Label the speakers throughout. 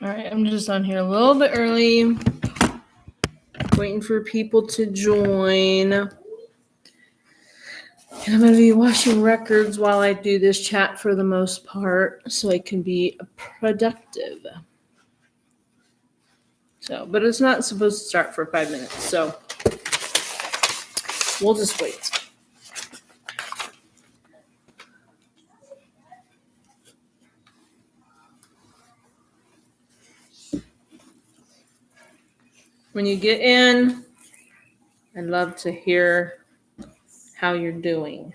Speaker 1: All right, I'm just on here a little bit early, waiting for people to join. And I'm going to be watching records while I do this chat for the most part, so I can be productive. So, but it's not supposed to start for 5 minutes, so we'll just wait. When you get in, I'd love to hear how you're doing.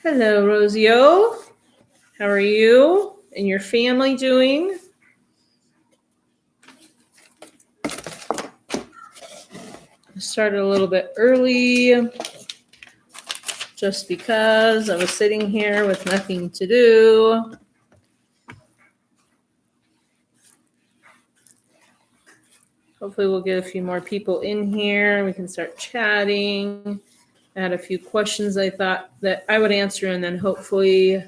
Speaker 1: Hello, Rosio. How are you and your family doing? I started a little bit early just because I was sitting here with nothing to do. Hopefully we'll get a few more people in here. We can start chatting. I had a few questions I thought that I would answer, and then hopefully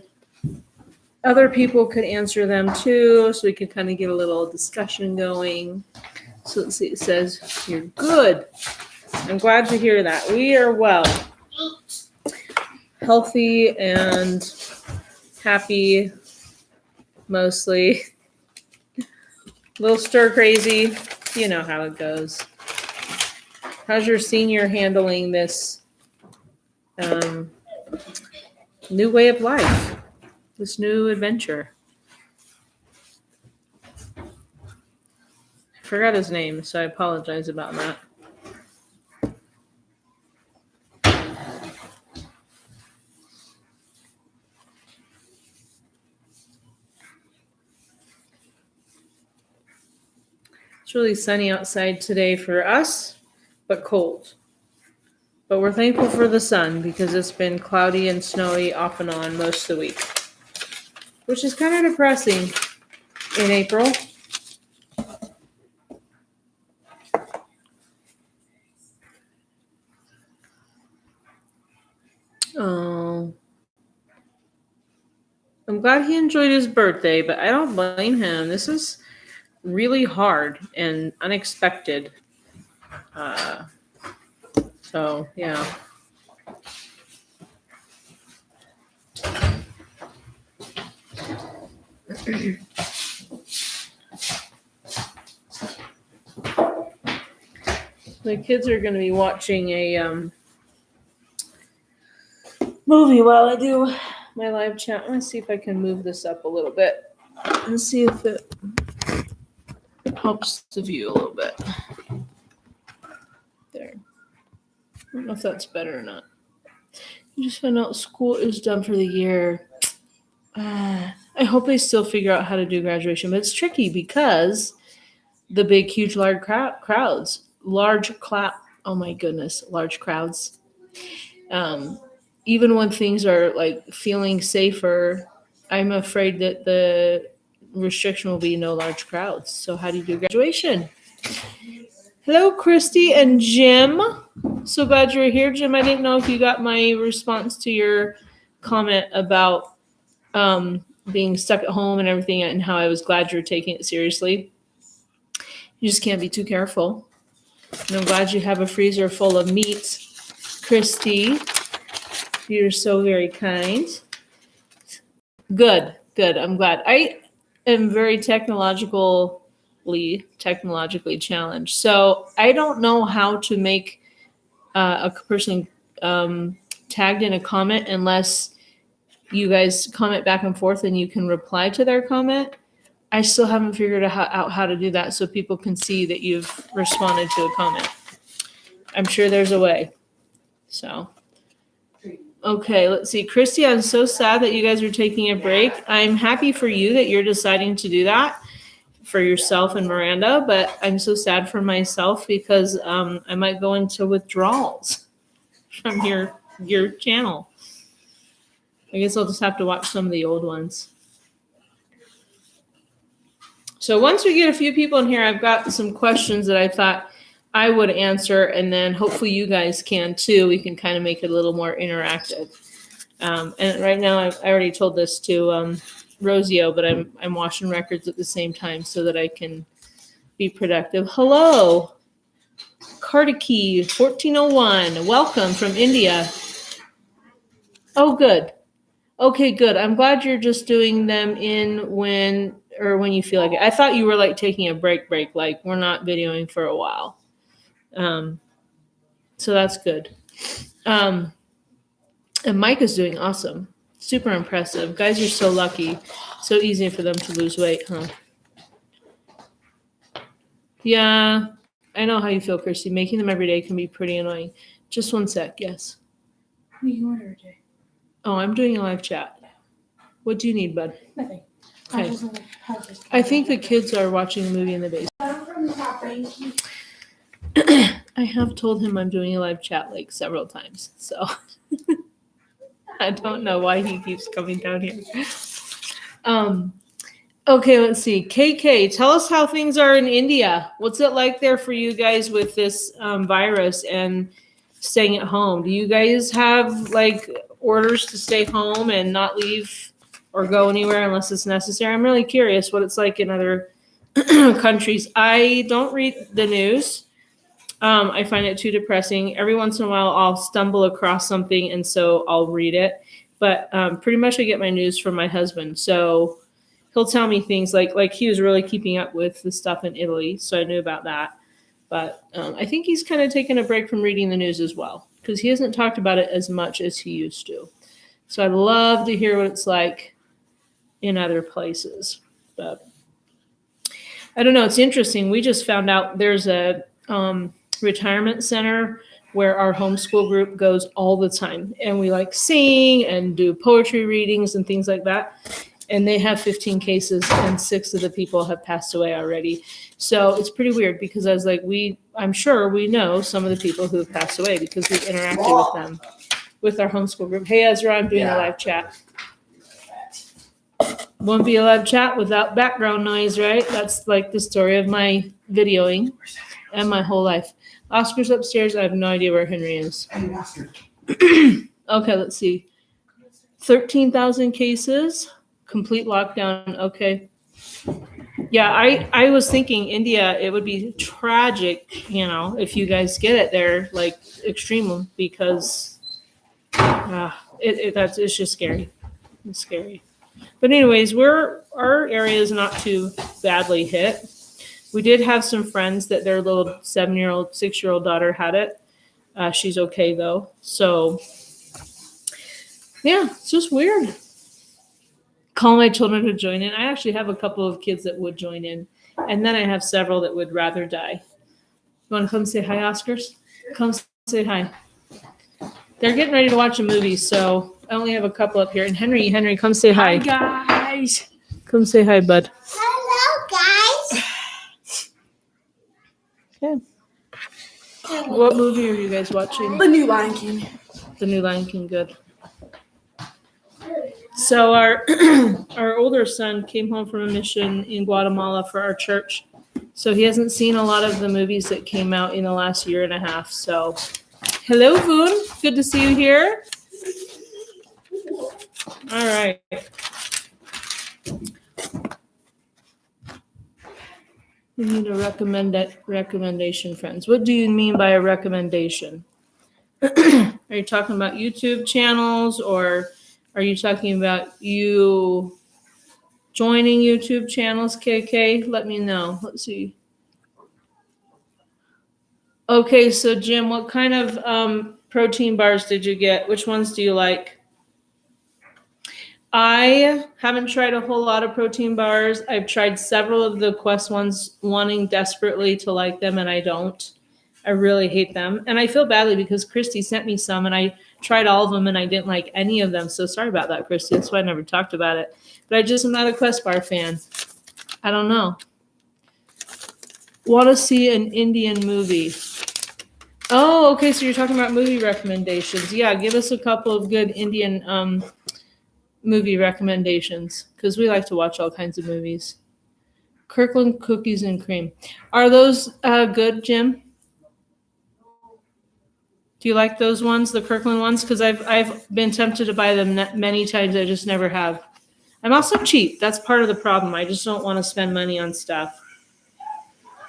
Speaker 1: other people could answer them too, so we could kind of get a little discussion going. So let's see, it says, you're good. I'm glad to hear that. We are well. Healthy and happy, mostly. A little stir crazy. You know how it goes. How's your senior handling this new way of life, this new adventure? I forgot his name, so I apologize about that. It's really sunny outside today for us, but cold. But we're thankful for the sun because it's been cloudy and snowy off and on most of the week, which is kind of depressing in April. Oh, I'm glad he enjoyed his birthday, but I don't blame him. This is really hard and unexpected. So, yeah. The kids are going to be watching a movie while I do my live chat. Let's see if I can move this up a little bit and see if it helps the view a little bit. There. I don't know if that's better or not. I just found out school is done for the year. I hope they still figure out how to do graduation, but it's tricky because the big, huge, large crowds. Large crowds. Even when things are like feeling safer, I'm afraid that the restriction will be no large crowds. So how do you do graduation? Hello, Christie and Jim. So glad you're here, Jim. I didn't know if you got my response to your comment about being stuck at home and everything, and how I was glad you're taking it seriously. You just can't be too careful. And I'm glad you have a freezer full of meat, Christy. You're so very kind. Good. I'm glad. I am very technologically challenged. So I don't know how to make a person tagged in a comment unless you guys comment back and forth and you can reply to their comment. I still haven't figured out how to do that so people can see that you've responded to a comment. I'm sure there's a way. So, okay, let's see. Christy, I'm so sad that you guys are taking a break. I'm happy for you that you're deciding to do that for yourself and Miranda, but I'm so sad for myself because I might go into withdrawals from your channel. I guess I'll just have to watch some of the old ones. So once we get a few people in here, I've got some questions that I thought I would answer, and then hopefully you guys can too. We can kind of make it a little more interactive. And right now, I already told this to Rosio, but I'm washing records at the same time so that I can be productive. Hello, Kartiki 1401. Welcome from India. Oh, good. Okay, good. I'm glad you're just doing them in when you feel like it. I thought you were like taking a break, like we're not videoing for a while. So that's good. And Mike is doing awesome. Super impressive. Guys, you're so lucky. So easy for them to lose weight, huh? Yeah, I know how you feel, Christy. Making them every day can be pretty annoying. Just one sec, yes.
Speaker 2: What do you order, Jay?
Speaker 1: Oh, I'm doing a live chat. What do you need, bud?
Speaker 2: Nothing.
Speaker 1: Okay. I think the kids are watching a movie in the basement. I have told him I'm doing a live chat like several times, so I don't know why he keeps coming down here. Okay, let's see. KK, tell us how things are in India. What's it like there for you guys with this virus and staying at home? Do you guys have like orders to stay home and not leave or go anywhere unless it's necessary? I'm really curious what it's like in other countries. I don't read the news. I find it too depressing. Every once in a while, I'll stumble across something, and so I'll read it. But pretty much I get my news from my husband. So he'll tell me things like he was really keeping up with the stuff in Italy, so I knew about that. But I think he's kind of taken a break from reading the news as well because he hasn't talked about it as much as he used to. So I'd love to hear what it's like in other places. But I don't know. It's interesting. We just found out there's a retirement center where our homeschool group goes all the time. And we like sing and do poetry readings and things like that. And they have 15 cases and 6 of the people have passed away already. So it's pretty weird because I was like, I'm sure we know some of the people who have passed away because we've interacted with them with our homeschool group. Hey, Ezra, I'm doing a live chat. Won't be a live chat without background noise, right? That's like the story of my videoing and my whole life. Oscar's upstairs. I have no idea where Henry is. Okay, let's see. 13,000 cases. Complete lockdown. Okay. Yeah, I was thinking India, it would be tragic, if you guys get it there, like extreme, because it's just scary. It's scary. But anyways, our area is not too badly hit. We did have some friends that their little 7-year-old, 6-year-old daughter had it. She's okay though. So yeah, it's just weird. Call my children to join in. I actually have a couple of kids that would join in. And then I have several that would rather die. You want to come say hi, Oscars? Come say hi. They're getting ready to watch a movie, so I only have a couple up here. And Henry, come say hi.
Speaker 2: Hi, guys.
Speaker 1: Come say hi, bud.
Speaker 3: Hello, guys.
Speaker 1: Okay. What movie are you guys watching?
Speaker 2: The new Lion King.
Speaker 1: The new Lion King, good. So our older son came home from a mission in Guatemala for our church. So he hasn't seen a lot of the movies that came out in the last year and a half. So hello, Foon. Good to see you here. All right. We need a recommendation, friends. What do you mean by a recommendation? Are you talking about YouTube channels, or are you talking about you joining YouTube channels, KK? Let me know. Let's see. Okay, so Jim, what kind of protein bars did you get? Which ones do you like? I haven't tried a whole lot of protein bars. I've tried several of the Quest ones, wanting desperately to like them, and I don't. I really hate them. And I feel badly because Christie sent me some, and I tried all of them, and I didn't like any of them. So sorry about that, Christie. That's why I never talked about it. But I just am not a Quest bar fan. I don't know. Want to see an Indian movie. Oh, okay. So you're talking about movie recommendations. Yeah, give us a couple of good Indian movie recommendations, because we like to watch all kinds of movies. Kirkland Cookies and Cream. Are those good, Jim? Do you like those ones, the Kirkland ones? Because I've been tempted to buy them many times. I just never have. I'm also cheap. That's part of the problem. I just don't want to spend money on stuff.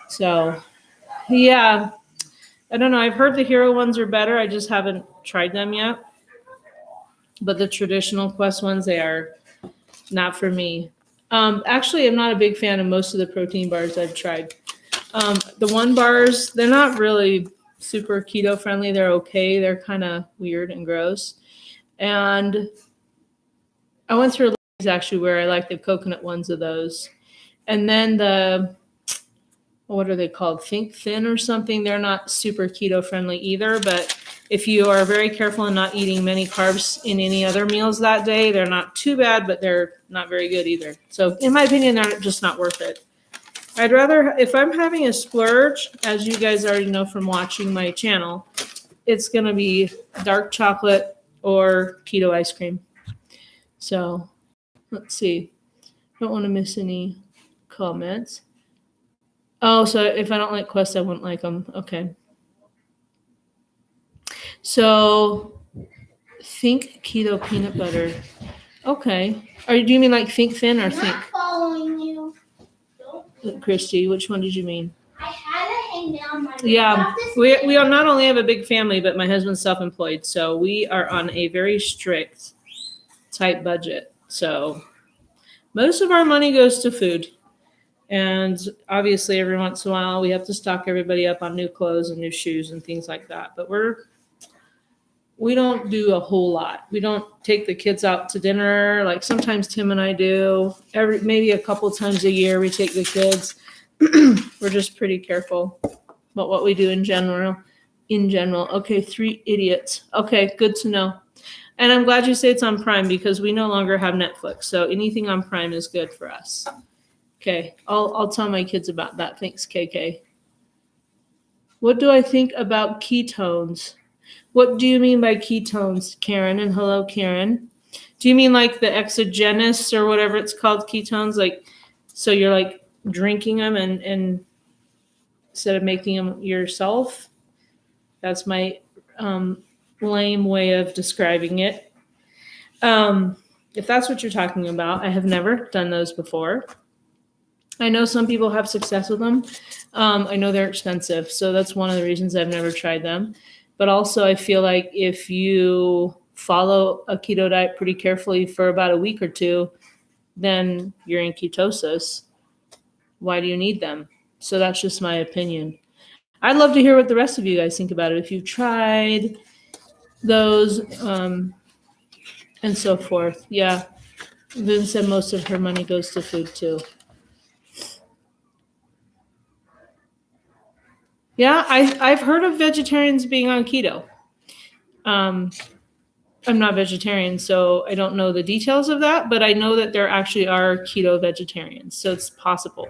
Speaker 1: So, yeah. I don't know. I've heard the Hero ones are better. I just haven't tried them yet. But the traditional Quest ones, they are not for me. Actually, I'm not a big fan of most of the protein bars I've tried. The One bars, they're not really super keto friendly. They're okay. They're kind of weird and gross. And I went through a phase actually where I like the coconut ones of those. And then the, what are they called? Think Thin or something. They're not super keto friendly either. But if you are very careful and not eating many carbs in any other meals that day, they're not too bad, but they're not very good either. So in my opinion, they're just not worth it. I'd rather, if I'm having a splurge, as you guys already know from watching my channel, it's going to be dark chocolate or keto ice cream. So let's see. Don't want to miss any comments. Oh, so if I don't like Quest, I wouldn't like them. Okay. So think keto peanut butter. Okay. Or do you mean like Think Thin or
Speaker 3: I'm
Speaker 1: Think?
Speaker 3: not following you.
Speaker 1: Christie, which one did you mean?
Speaker 3: I had to hang down my
Speaker 1: Yeah, we are not only have a big family, but my husband's self-employed, so we are on a very strict, tight budget. So most of our money goes to food, and obviously every once in a while we have to stock everybody up on new clothes and new shoes and things like that. But we don't do a whole lot. We don't take the kids out to dinner. Like sometimes Tim and I do. Maybe a couple times a year we take the kids. We're just pretty careful about what we do in general. Okay, 3 idiots. Okay, good to know. And I'm glad you say it's on Prime because we no longer have Netflix. So anything on Prime is good for us. Okay, I'll tell my kids about that. Thanks, KK. What do I think about ketones? What do you mean by ketones, Karen? And hello, Karen. Do you mean like the exogenous or whatever it's called, ketones? Like, so you're like drinking them and instead of making them yourself? That's my lame way of describing it. If that's what you're talking about, I have never done those before. I know some people have success with them. I know they're expensive, so that's one of the reasons I've never tried them. But also I feel like if you follow a keto diet pretty carefully for about a week or two, then you're in ketosis. Why do you need them? So that's just my opinion. I'd love to hear what the rest of you guys think about it. If you've tried those and so forth. Yeah. Vin said most of her money goes to food too. Yeah, I've heard of vegetarians being on keto. I'm not vegetarian, so I don't know the details of that, but I know that there actually are keto vegetarians, so it's possible.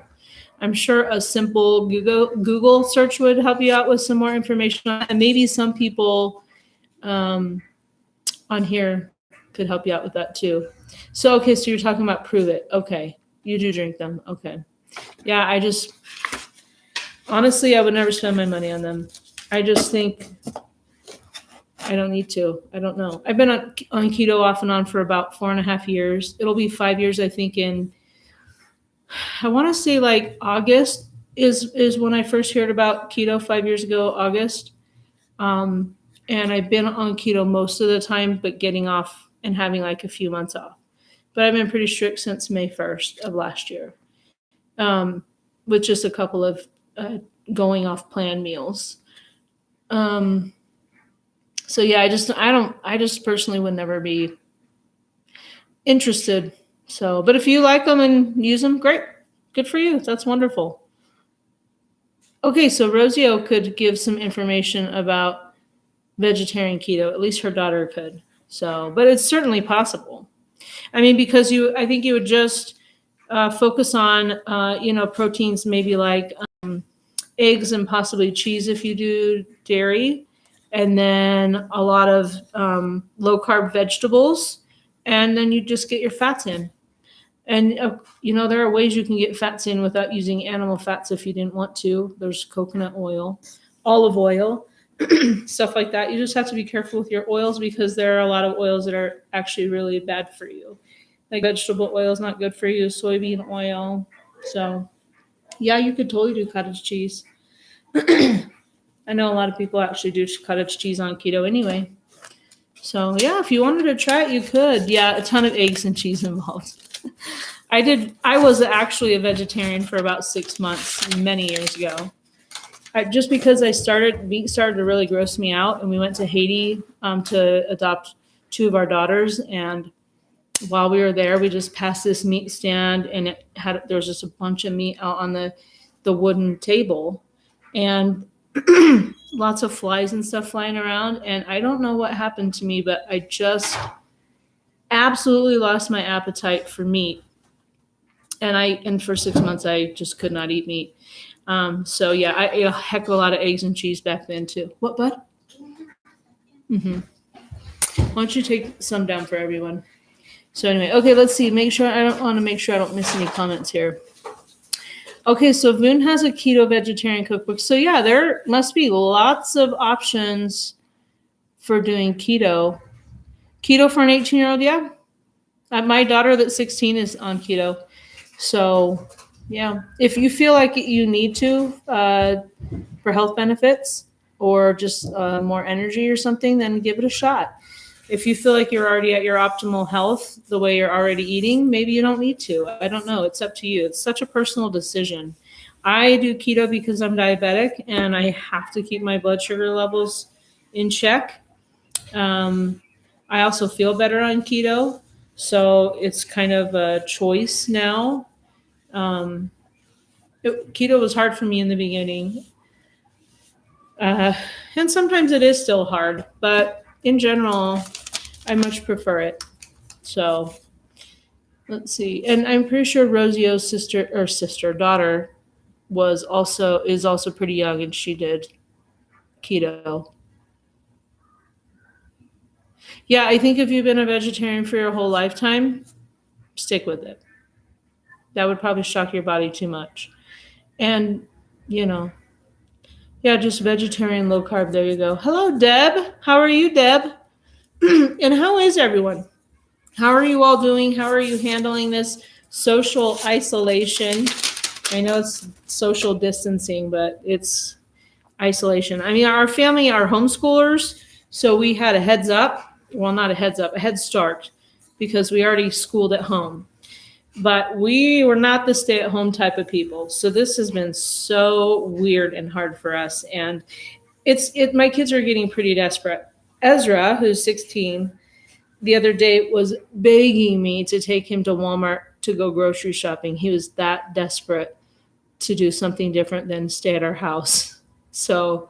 Speaker 1: I'm sure a simple Google search would help you out with some more information, and maybe some people on here could help you out with that too. So, okay, so you're talking about Prove It. Okay, you do drink them. Okay. Yeah, honestly, I would never spend my money on them. I just think I don't need to. I don't know. I've been on keto off and on for about 4.5 years. It'll be 5 years, I think, I want to say like August is when I first heard about keto 5 years ago, August. And I've been on keto most of the time, but getting off and having like a few months off. But I've been pretty strict since May 1st of last year, with just a couple of going off plan meals. So yeah, I just personally would never be interested. So, but if you like them and use them, great. Good for you. That's wonderful. Okay, so Rosio could give some information about vegetarian keto. At least her daughter could. So, but it's certainly possible. I mean, because I think you would just focus on, proteins, maybe like eggs and possibly cheese if you do dairy, and then a lot of low carb vegetables, and then you just get your fats in. And, there are ways you can get fats in without using animal fats if you didn't want to. There's coconut oil, olive oil. stuff like that. You just have to be careful with your oils because there are a lot of oils that are actually really bad for you. Like vegetable oil is not good for you, soybean oil. So, yeah, you could totally do cottage cheese. I know a lot of people actually do cottage cheese on keto anyway. So, yeah, if you wanted to try it, you could. Yeah, a ton of eggs and cheese involved. I was actually a vegetarian for about 6 months many years ago. Just because meat started to really gross me out, and we went to Haiti to adopt 2 of our daughters. And while we were there, we just passed this meat stand, and there was just a bunch of meat out on the wooden table, and lots of flies and stuff flying around. And I don't know what happened to me, but I just absolutely lost my appetite for meat. And for 6 months, I just could not eat meat. So yeah, I ate a heck of a lot of eggs and cheese back then too. What, bud? Mm-hmm. Why don't you take some down for everyone? So anyway, okay, let's see. I want to make sure I don't miss any comments here. Okay, so Voon has a keto vegetarian cookbook. So yeah, there must be lots of options for doing keto. Keto for an 18-year-old, yeah. My daughter that's 16 is on keto. So yeah, if you feel like you need to for health benefits or just more energy or something, then give it a shot. If you feel like you're already at your optimal health the way you're already eating, maybe you don't need to. I don't know. It's up to you. It's such a personal decision. I do keto because I'm diabetic and I have to keep my blood sugar levels in check. I also feel better on keto, so it's kind of a choice now. Keto was hard for me in the beginning. And sometimes it is still hard, but in general, I much prefer it. So let's see. And I'm pretty sure Rosie's daughter is also pretty young, and she did keto. Yeah, I think if you've been a vegetarian for your whole lifetime, stick with it. That would probably shock your body too much. And, yeah, just vegetarian, low carb. There you go. Hello, Deb. How are you, Deb? And how is everyone? How are you all doing? How are you handling this social isolation? I know it's social distancing, but it's isolation. I mean, our family are homeschoolers, so we had a heads up. Well, not a heads up, a head start, because we already schooled at home. But we were not the stay-at-home type of people. So this has been so weird and hard for us. And my kids are getting pretty desperate. Ezra, who's 16, the other day was begging me to take him to Walmart to go grocery shopping. He was that desperate to do something different than stay at our house. So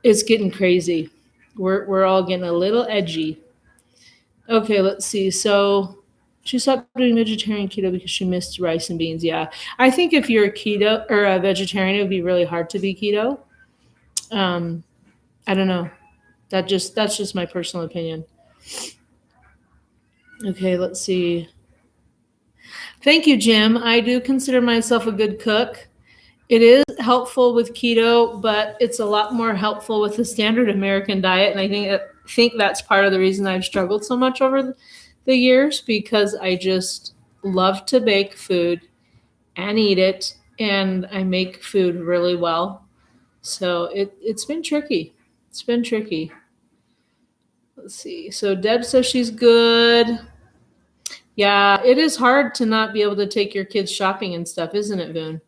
Speaker 1: it's getting crazy. We're all getting a little edgy. Okay, let's see. So she stopped doing vegetarian keto because she missed rice and beans. Yeah. I think if you're a keto or a vegetarian, it would be really hard to be keto. I don't know. That's just my personal opinion. Okay, let's see. Thank you, Jim. I do consider myself a good cook. It is helpful with keto, but it's a lot more helpful with the standard American diet. And I think that's part of the reason I've struggled so much over the years, because I just love to bake food and eat it, and I make food really well. So it's been tricky. It's been tricky. Let's see. So Deb says she's good. Yeah, it is hard to not be able to take your kids shopping and stuff, isn't it, Voon?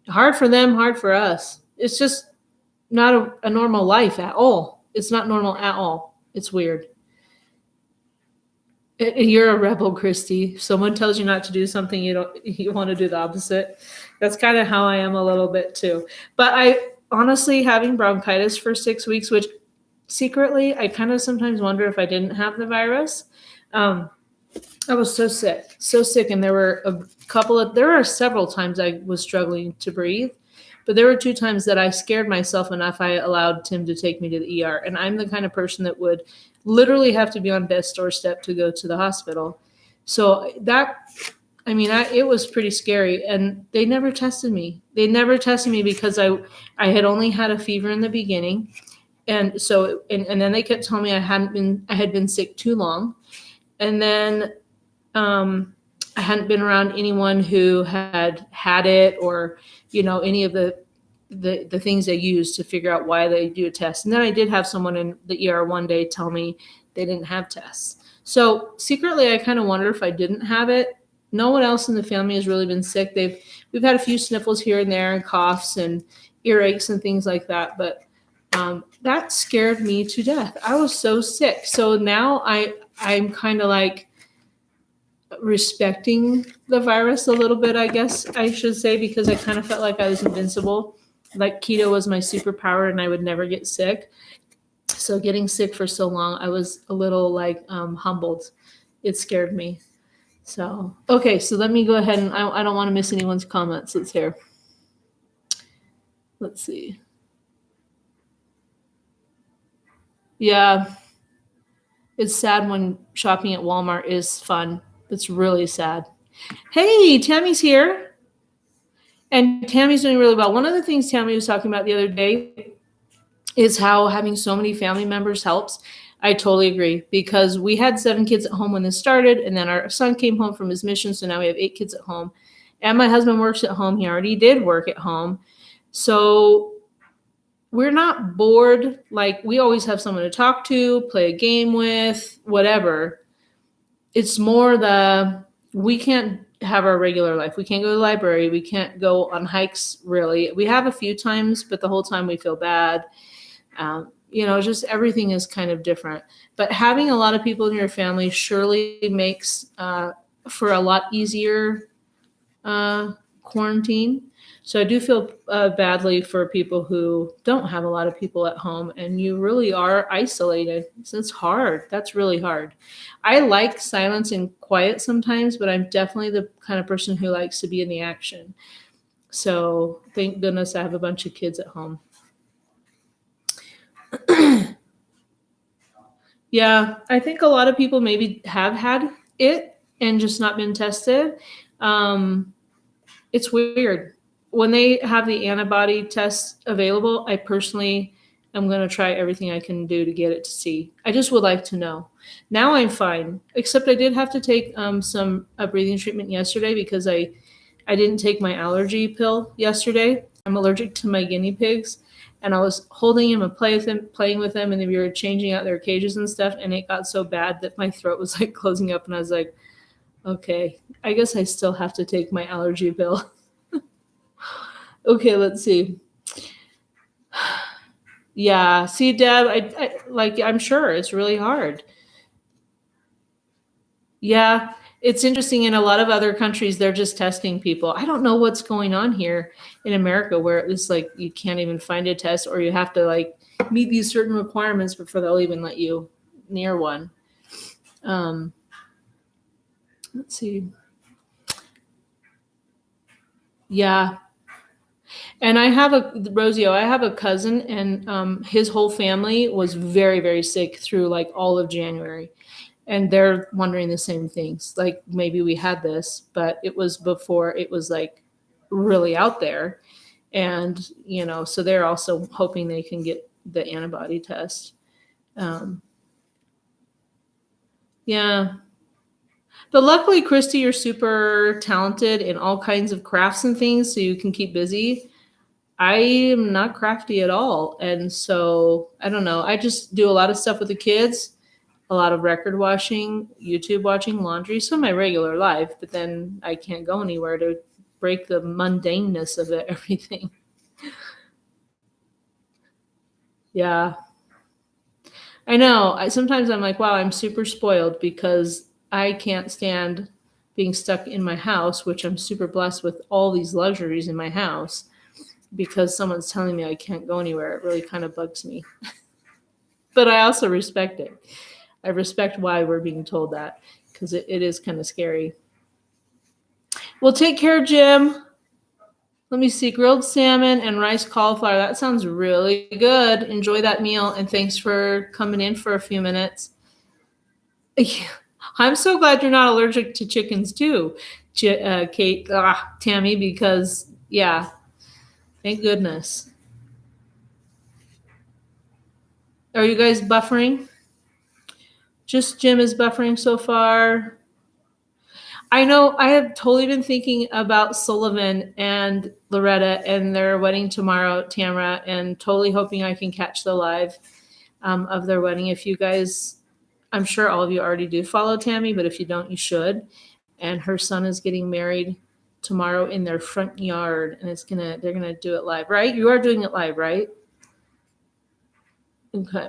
Speaker 1: Hard for them, hard for us. It's just not a normal life at all. It's not normal at all. It's weird. You're a rebel, Christie. If someone tells you not to do something, you want to do the opposite. That's kind of how I am a little bit too. But I honestly, having bronchitis for 6 weeks, which secretly I kind of sometimes wonder if I didn't have the virus. I was so sick, and there were several times I was struggling to breathe, but there were 2 times that I scared myself enough I allowed Tim to take me to the ER, and I'm the kind of person that would literally have to be on death's doorstep to go to the hospital. So it was pretty scary, and they never tested me. They never tested me because I had only had a fever in the beginning, And so, and then they kept telling me I had been sick too long. And then I hadn't been around anyone who had it, or, any of the things they use to figure out why they do a test. And then I did have someone in the ER one day tell me they didn't have tests. So secretly, I kind of wonder if I didn't have it. No one else in the family has really been sick. We've had a few sniffles here and there, and coughs and earaches and things like that. But that scared me to death. I was so sick. So now I'm kind of like respecting the virus a little bit, I guess I should say, because I kind of felt like I was invincible. Like keto was my superpower and I would never get sick. So getting sick for so long, I was a little like humbled. It scared me. So, okay, so let me go ahead, and I don't want to miss anyone's comments. Let's hear. Let's see. Yeah, it's sad when shopping at Walmart is fun. It's really sad. Hey, Tammy's here. And Tammy's doing really well. One of the things Tammy was talking about the other day is how having so many family members helps. I totally agree, because we had 7 kids at home when this started, and then our son came home from his mission, so now we have 8 kids at home. And my husband works at home. He already did work at home. So we're not bored. Like, we always have someone to talk to, play a game with, whatever. It's more we can't have our regular life. We can't go to the library. We can't go on hikes, really. We have a few times, but the whole time we feel bad. Just everything is kind of different. But having a lot of people in your family surely makes for a lot easier quarantine. So I do feel badly for people who don't have a lot of people at home, and you really are isolated. So it's hard. That's really hard. I like silence and quiet sometimes, but I'm definitely the kind of person who likes to be in the action. So thank goodness I have a bunch of kids at home. Yeah, I think a lot of people maybe have had it and just not been tested. It's weird. When they have the antibody test available, I personally am going to try everything I can do to get it to see. I just would like to know. Now I'm fine, except I did have to take some breathing treatment yesterday because I didn't take my allergy pill yesterday. I'm allergic to my guinea pigs. And I was holding him and playing with them, and then we were changing out their cages and stuff, and it got so bad that my throat was like closing up, and I was like, okay, I guess I still have to take my allergy pill. Okay, let's see. Yeah, see, Deb, I'm sure it's really hard. Yeah, it's interesting. In a lot of other countries, they're just testing people. I don't know what's going on here in America, where it's like you can't even find a test, or you have to like meet these certain requirements before they'll even let you near one. Let's see. Yeah. And I have a cousin, and his whole family was very, very sick through like all of January. And they're wondering the same things. Like, maybe we had this, but it was before it was like really out there. And, so they're also hoping they can get the antibody test. Yeah. But luckily, Christie, you're super talented in all kinds of crafts and things, so you can keep busy. I am not crafty at all. And so, I don't know. I just do a lot of stuff with the kids. A lot of record watching, YouTube watching, laundry, so my regular life, but then I can't go anywhere to break the mundaneness of it, everything. Yeah. I know. Sometimes I'm like, wow, I'm super spoiled because I can't stand being stuck in my house, which I'm super blessed with all these luxuries in my house, because someone's telling me I can't go anywhere. It really kind of bugs me. But I also respect it. I respect why we're being told that, because it is kind of scary. Well, take care, Jim. Let me see. Grilled salmon and rice cauliflower. That sounds really good. Enjoy that meal, and thanks for coming in for a few minutes. I'm so glad you're not allergic to chickens too, Kate, Tammy, because, yeah, thank goodness. Are you guys buffering? Just Jim is buffering so far. I know I have totally been thinking about Sullivan and Loretta and their wedding tomorrow, Tamara, and totally hoping I can catch the live of their wedding. If you guys, I'm sure all of you already do follow Tammy, but if you don't, you should. And her son is getting married tomorrow in their front yard, and they're gonna do it live, right? You are doing it live, right? Okay.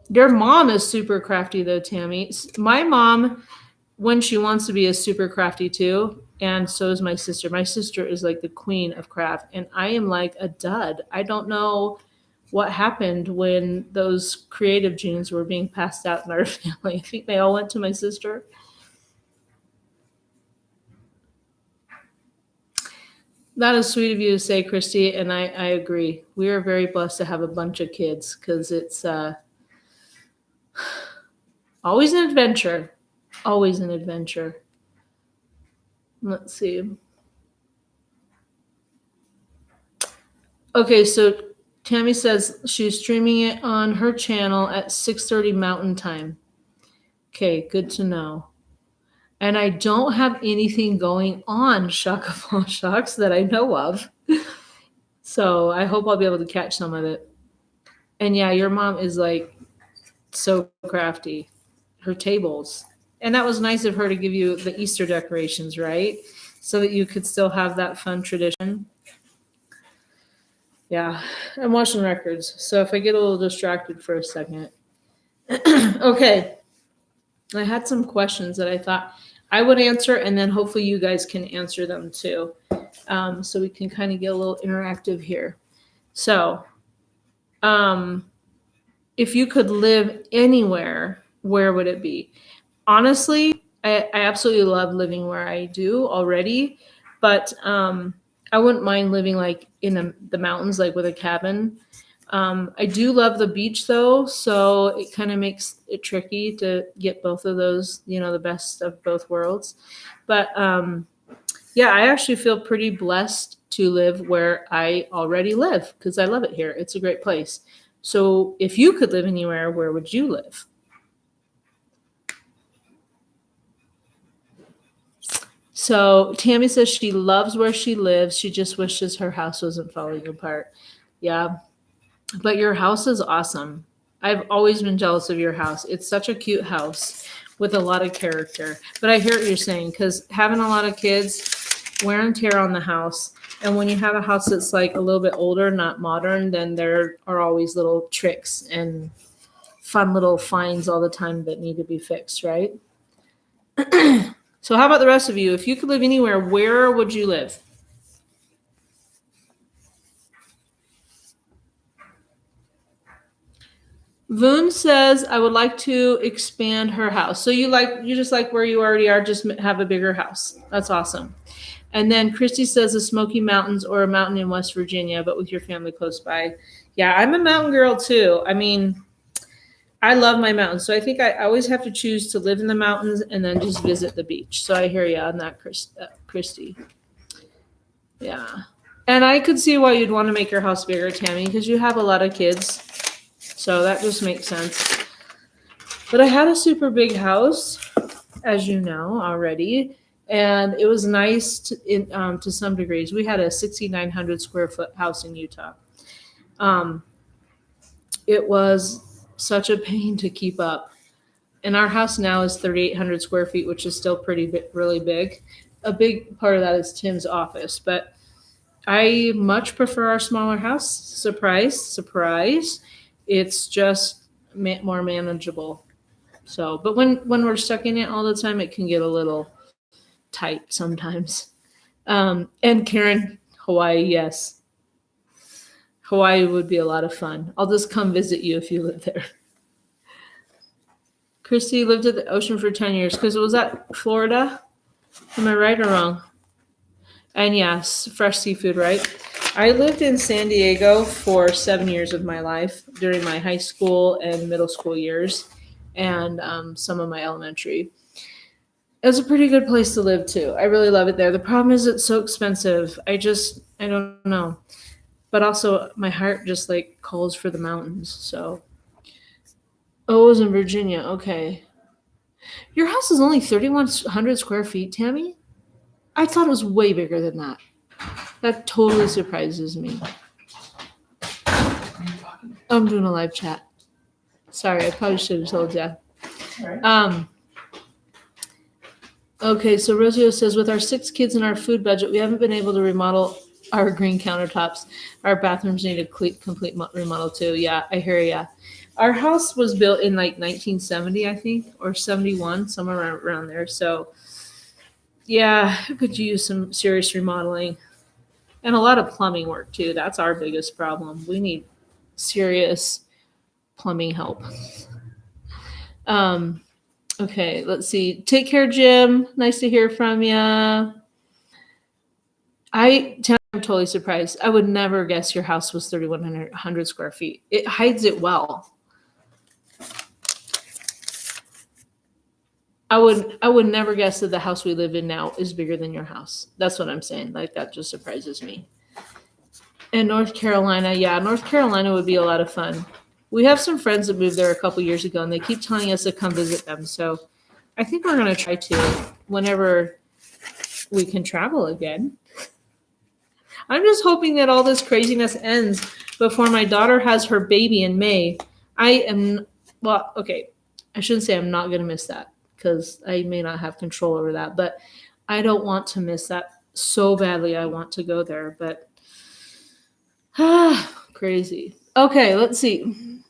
Speaker 1: Your mom is super crafty though, Tammy. My mom, when she wants to be, is super crafty too, and so is my sister. My sister is like the queen of craft, and I am like a dud. I don't know what happened when those creative genes were being passed out in our family. I think they all went to my sister. That is sweet of you to say, Christy, and I agree. We are very blessed to have a bunch of kids because it's always an adventure. Always an adventure. Let's see. Okay, so Tammy says she's streaming it on her channel at 6:30 Mountain Time. Okay, good to know. And I don't have anything going on, shock of all shocks, that I know of. So I hope I'll be able to catch some of it. And yeah, your mom is like so crafty. Her tables. And that was nice of her to give you the Easter decorations, right? So that you could still have that fun tradition. Yeah, I'm watching records. So if I get a little distracted for a second. Okay. I had some questions that I thought I would answer, and then hopefully you guys can answer them too. So we can kind of get a little interactive here. So if you could live anywhere, where would it be? Honestly, I absolutely love living where I do already, but I wouldn't mind living like in the mountains, like with a cabin. I do love the beach though, so it kind of makes it tricky to get both of those, the best of both worlds. But yeah, I actually feel pretty blessed to live where I already live because I love it here. It's a great place. So if you could live anywhere, where would you live? So Tammy says she loves where she lives. She just wishes her house wasn't falling apart. Yeah. But your house is awesome. I've always been jealous of your house. It's such a cute house with a lot of character. But I hear what you're saying because having a lot of kids, wear and tear on the house. And when you have a house that's like a little bit older, not modern, then there are always little tricks and fun little finds all the time that need to be fixed, right? So how about the rest of you? If you could live anywhere, where would you live? Voon says, I would like to expand her house. So you just like where you already are, just have a bigger house. That's awesome. And then Christie says the Smoky Mountains or a mountain in West Virginia, but with your family close by. Yeah, I'm a mountain girl too. I mean, I love my mountains. So I think I always have to choose to live in the mountains and then just visit the beach. So I hear you on that, Christy. Yeah. And I could see why you'd want to make your house bigger, Tammy, because you have a lot of kids. So that just makes sense. But I had a super big house, as you know already, and it was nice to some degrees. We had a 6,900 square foot house in Utah. It was such a pain to keep up. And our house now is 3,800 square feet, which is still really big. A big part of that is Tim's office, but I much prefer our smaller house. Surprise, surprise. It's just more manageable. So, but when we're stuck in it all the time, it can get a little tight sometimes. And Karen, Hawaii, yes. Hawaii would be a lot of fun. I'll just come visit you if you live there. Christy lived at the ocean for 10 years because it was at Florida. Am I right or wrong? And yes, fresh seafood, right? I lived in San Diego for 7 years of my life during my high school and middle school years and some of my elementary. It was a pretty good place to live too. I really love it there. The problem is it's so expensive. I don't know. but also my heart just like calls for the mountains. So, oh, it was in Virginia. Okay. Your house is only 3,100 square feet, Tammy? I thought it was way bigger than that. That totally surprises me. I'm doing a live chat. Sorry, I probably should have told you.
Speaker 2: Alright.
Speaker 1: Okay, so Rosio says, with our 6 kids and our food budget, we haven't been able to remodel our green countertops. Our bathrooms need a complete remodel too. Yeah, I hear ya. Our house was built in like 1970, I think, or 71, somewhere around there. So, yeah, it could use some serious remodeling and a lot of plumbing work too. That's our biggest problem. We need serious plumbing help. Okay, let's see. Take care, Jim. Nice to hear from you. I'm totally surprised. I would never guess your house was 3,100 square feet. It hides it well. I would never guess that the house we live in now is bigger than your house. That's what I'm saying. Like, that just surprises me. And North Carolina, yeah, North Carolina would be a lot of fun. We have some friends that moved there a couple years ago, and they keep telling us to come visit them. So I think we're going to try to whenever we can travel again. I'm just hoping that all this craziness ends before my daughter has her baby in May. Okay, I shouldn't say I'm not going to miss that because I may not have control over that, but I don't want to miss that so badly. I want to go there, but crazy. Okay, let's see.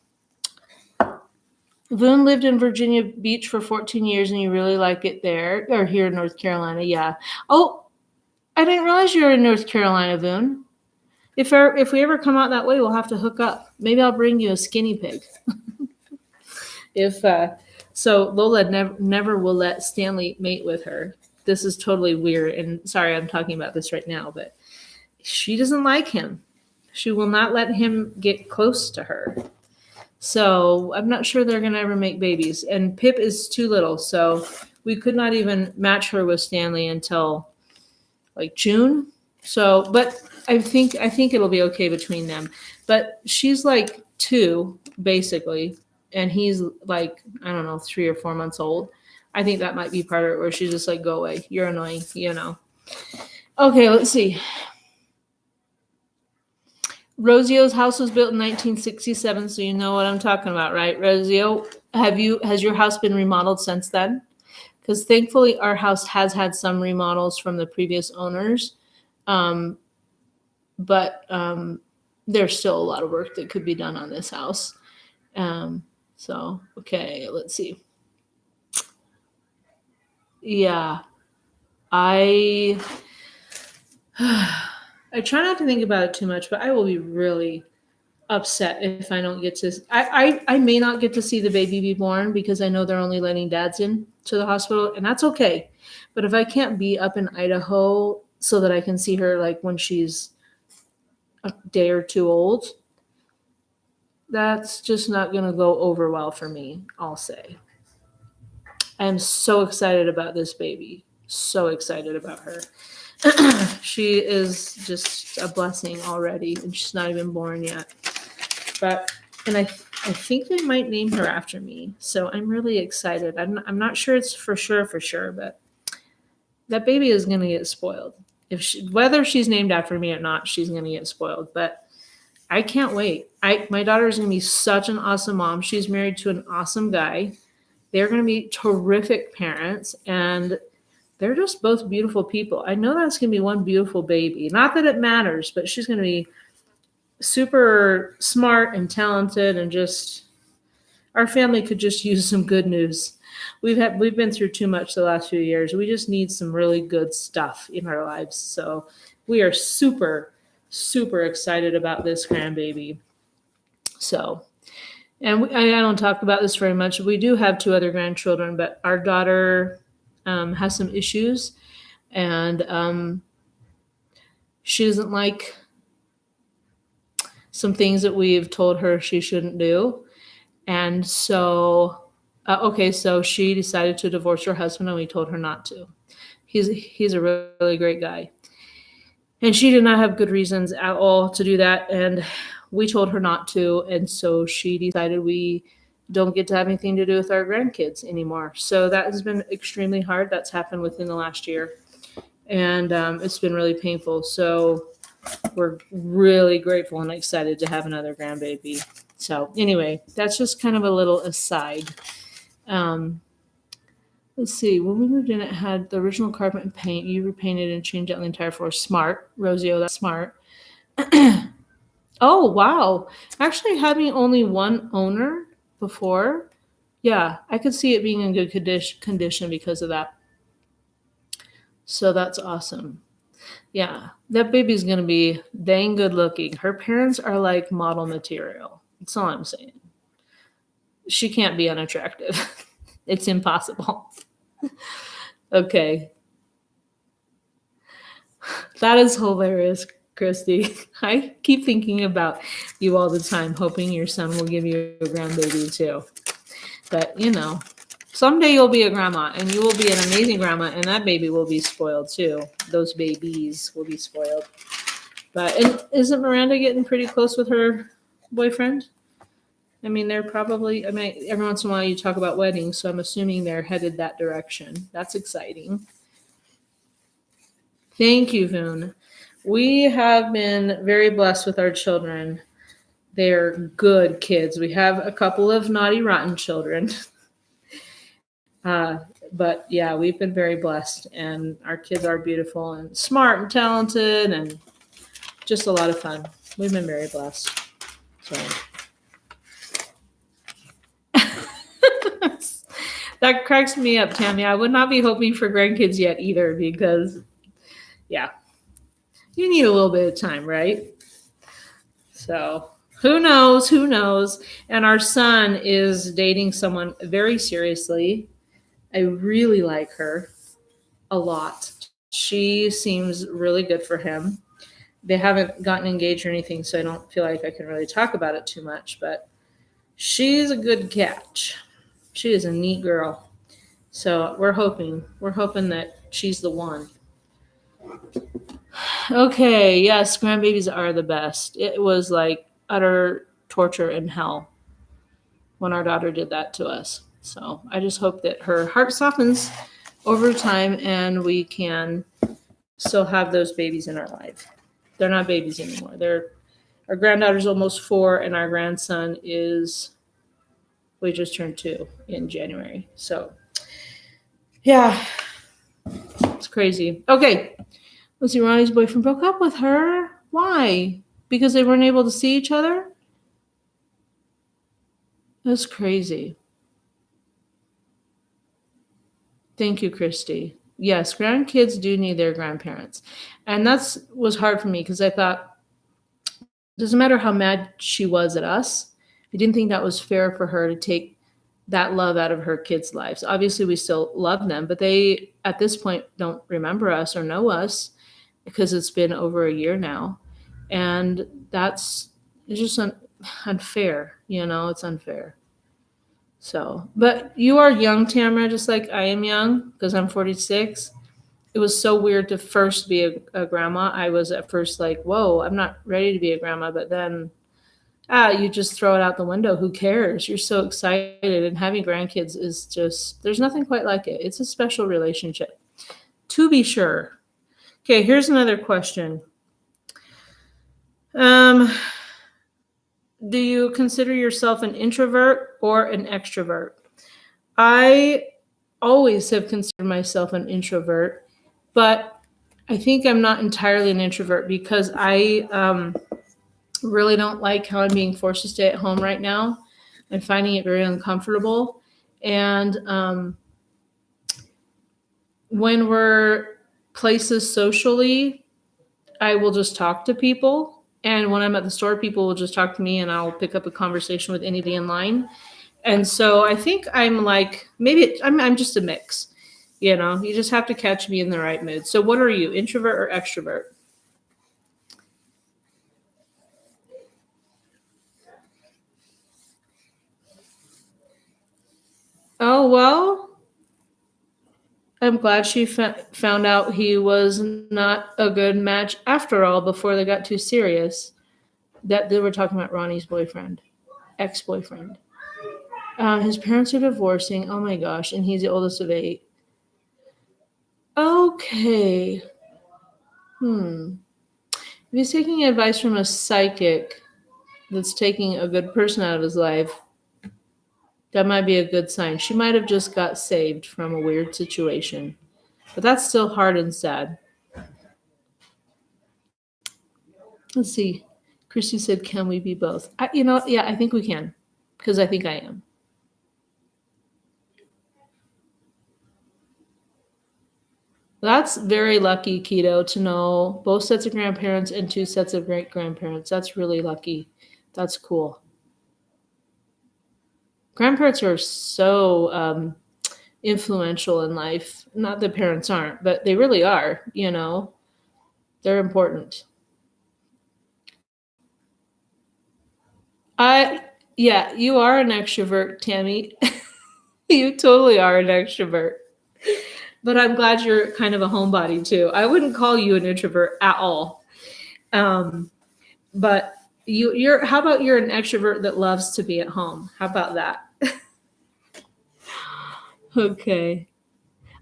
Speaker 1: Voon lived in Virginia Beach for 14 years and you really like it there, or here in North Carolina. Yeah. Oh, I didn't realize you were in North Carolina, Voon. If we ever come out that way, we'll have to hook up. Maybe I'll bring you a skinny pig. So Lola never will let Stanley mate with her. This is totally weird. And sorry, I'm talking about this right now, but she doesn't like him. She will not let him get close to her. So I'm not sure they're going to ever make babies. And Pip is too little. So we could not even match her with Stanley until like June. So, but I think it'll be okay between them. But she's like 2, basically. And he's like, I don't know, 3 or 4 months old. I think that might be part of it where she's just like, go away. You're annoying, you know. Okay, let's see. Rosio's house was built in 1967, so you know what I'm talking about, right? Rosio, has your house been remodeled since then? Because thankfully our house has had some remodels from the previous owners. But there's still a lot of work that could be done on this house. So, okay, let's see. Yeah, I try not to think about it too much, but I will be really upset if I don't get to. I may not get to see the baby be born because I know they're only letting dads in to the hospital, and that's okay. But if I can't be up in Idaho so that I can see her like when she's a day or 2 old, that's just not going to go over well for me, I'll say. I'm so excited about this baby. So excited about her. She is just a blessing already, and she's not even born yet. And I think they might name her after me. So I'm really excited. I'm not sure it's for sure, but that baby is going to get spoiled. Whether she's named after me or not, she's going to get spoiled. But I can't wait. My daughter is going to be such an awesome mom. She's married to an awesome guy. They're going to be terrific parents, and they're just both beautiful people. I know that's going to be one beautiful baby. Not that it matters, but she's going to be super smart and talented, and just our family could just use some good news. We've been through too much the last few years. We just need some really good stuff in our lives. So we are super, super excited about this grandbaby. So, and I don't talk about this very much. We do have 2 other grandchildren, but our daughter has some issues, and she doesn't like some things that we've told her she shouldn't do. And so, so she decided to divorce her husband, and we told her not to. He's a really great guy. And she did not have good reasons at all to do that. And we told her not to. And so she decided we don't get to have anything to do with our grandkids anymore. So that has been extremely hard. That's happened within the last year. And it's been really painful. So we're really grateful and excited to have another grandbaby. So anyway, that's just kind of a little aside. Let's see. When we moved in, it had the original carpet and paint. You repainted and changed out the entire floor. Smart, Rosio. That's smart. Oh wow! Actually, having only one owner before, yeah, I could see it being in good condition because of that. So that's awesome. Yeah, that baby's gonna be dang good looking. Her parents are like model material. That's all I'm saying. She can't be unattractive. It's impossible. Okay. That is hilarious, Christy. I keep thinking about you all the time, hoping your son will give you a grandbaby too. But someday you'll be a grandma and you will be an amazing grandma, and that baby will be spoiled too. Those babies will be spoiled. And isn't Miranda getting pretty close with her boyfriend? I mean, every once in a while you talk about weddings, so I'm assuming they're headed that direction. That's exciting. Thank you, Voon. We have been very blessed with our children. They're good kids. We have a couple of naughty, rotten children. But yeah, we've been very blessed, and our kids are beautiful and smart and talented and just a lot of fun. We've been very blessed. So that cracks me up, Tammy. I would not be hoping for grandkids yet either because, yeah, you need a little bit of time, right? So who knows? Who knows? And our son is dating someone very seriously. I really like her a lot. She seems really good for him. They haven't gotten engaged or anything, so I don't feel like I can really talk about it too much, but she's a good catch. She is a neat girl. So we're hoping that she's the one. Okay, yes, grandbabies are the best. It was like utter torture and hell when our daughter did that to us. So I just hope that her heart softens over time and we can still have those babies in our life. They're not babies anymore. Our granddaughter's almost 4 and our grandson we just turned 2 in January. So yeah, it's crazy. Okay. Let's see, Ronnie's boyfriend broke up with her. Why? Because they weren't able to see each other? That's crazy. Thank you, Christy. Yes, grandkids do need their grandparents. And that was hard for me because I thought, it doesn't matter how mad she was at us, I didn't think that was fair for her to take that love out of her kids' lives. Obviously, we still love them, but they, at this point, don't remember us or know us because it's been over a year now. And it's just unfair. It's unfair. So, but you are young, Tamara, just like I am young because I'm 46. It was so weird to first be a grandma. I was at first like, whoa, I'm not ready to be a grandma. But then, you just throw it out the window. Who cares? You're so excited. And having grandkids is just, there's nothing quite like it. It's a special relationship, to be sure. Okay, here's another question. Do you consider yourself an introvert or an extrovert? I always have considered myself an introvert, but I think I'm not entirely an introvert because I really don't like how I'm being forced to stay at home right now. I'm finding it very uncomfortable. And when we're places socially, I will just talk to people. And when I'm at the store, people will just talk to me and I'll pick up a conversation with anybody in line. And so I think I'm like, maybe I'm just a mix. You just have to catch me in the right mood. So what are you, introvert or extrovert? Oh, well, I'm glad she found out he was not a good match after all before they got too serious. That they were talking about Ronnie's boyfriend, ex-boyfriend. His parents are divorcing. Oh my gosh, and he's the oldest of 8. Okay. If he's taking advice from a psychic that's taking a good person out of his life, that might be a good sign. She might have just got saved from a weird situation. But that's still hard and sad. Let's see. Christie said, can we be both? I think we can. Because I think I am. That's very lucky, Kido, to know both sets of grandparents and 2 sets of great-grandparents. That's really lucky. That's cool. Grandparents are so influential in life. Not that parents aren't, but they really are, They're important. Yeah, you are an extrovert, Tammy. You totally are an extrovert. But I'm glad you're kind of a homebody too. I wouldn't call you an introvert at all. But you're how about you're an extrovert that loves to be at home? How about that? Okay.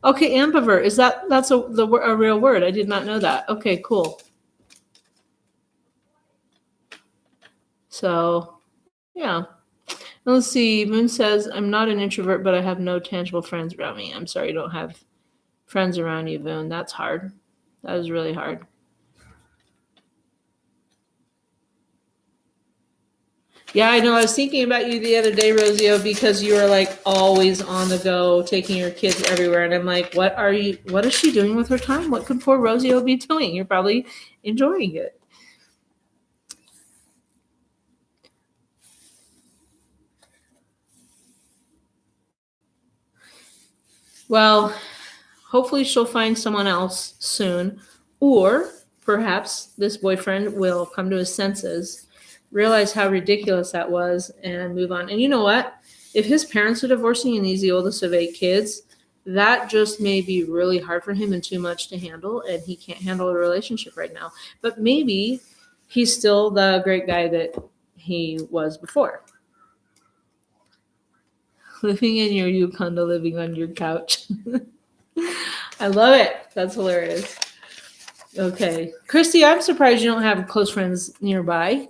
Speaker 1: Okay, ambivert. Is that's a real word? I did not know that. Okay, cool. So, yeah. Let's see. Moon says, I'm not an introvert, but I have no tangible friends around me. I'm sorry you don't have friends around you, Moon. That's hard. That is really hard. Yeah, I know. I was thinking about you the other day, Rosio, because you were like always on the go, taking your kids everywhere. And I'm like, what is she doing with her time? What could poor Rosio be doing? You're probably enjoying it. Well, hopefully she'll find someone else soon. Or perhaps this boyfriend will come to his senses, realize how ridiculous that was, and move on. And you know what? If his parents are divorcing and he's the oldest of 8 kids, that just may be really hard for him and too much to handle, and he can't handle a relationship right now. But maybe he's still the great guy that he was before. Living in your Yukon to living on your couch. I love it. That's hilarious. Okay. Christy, I'm surprised you don't have close friends nearby.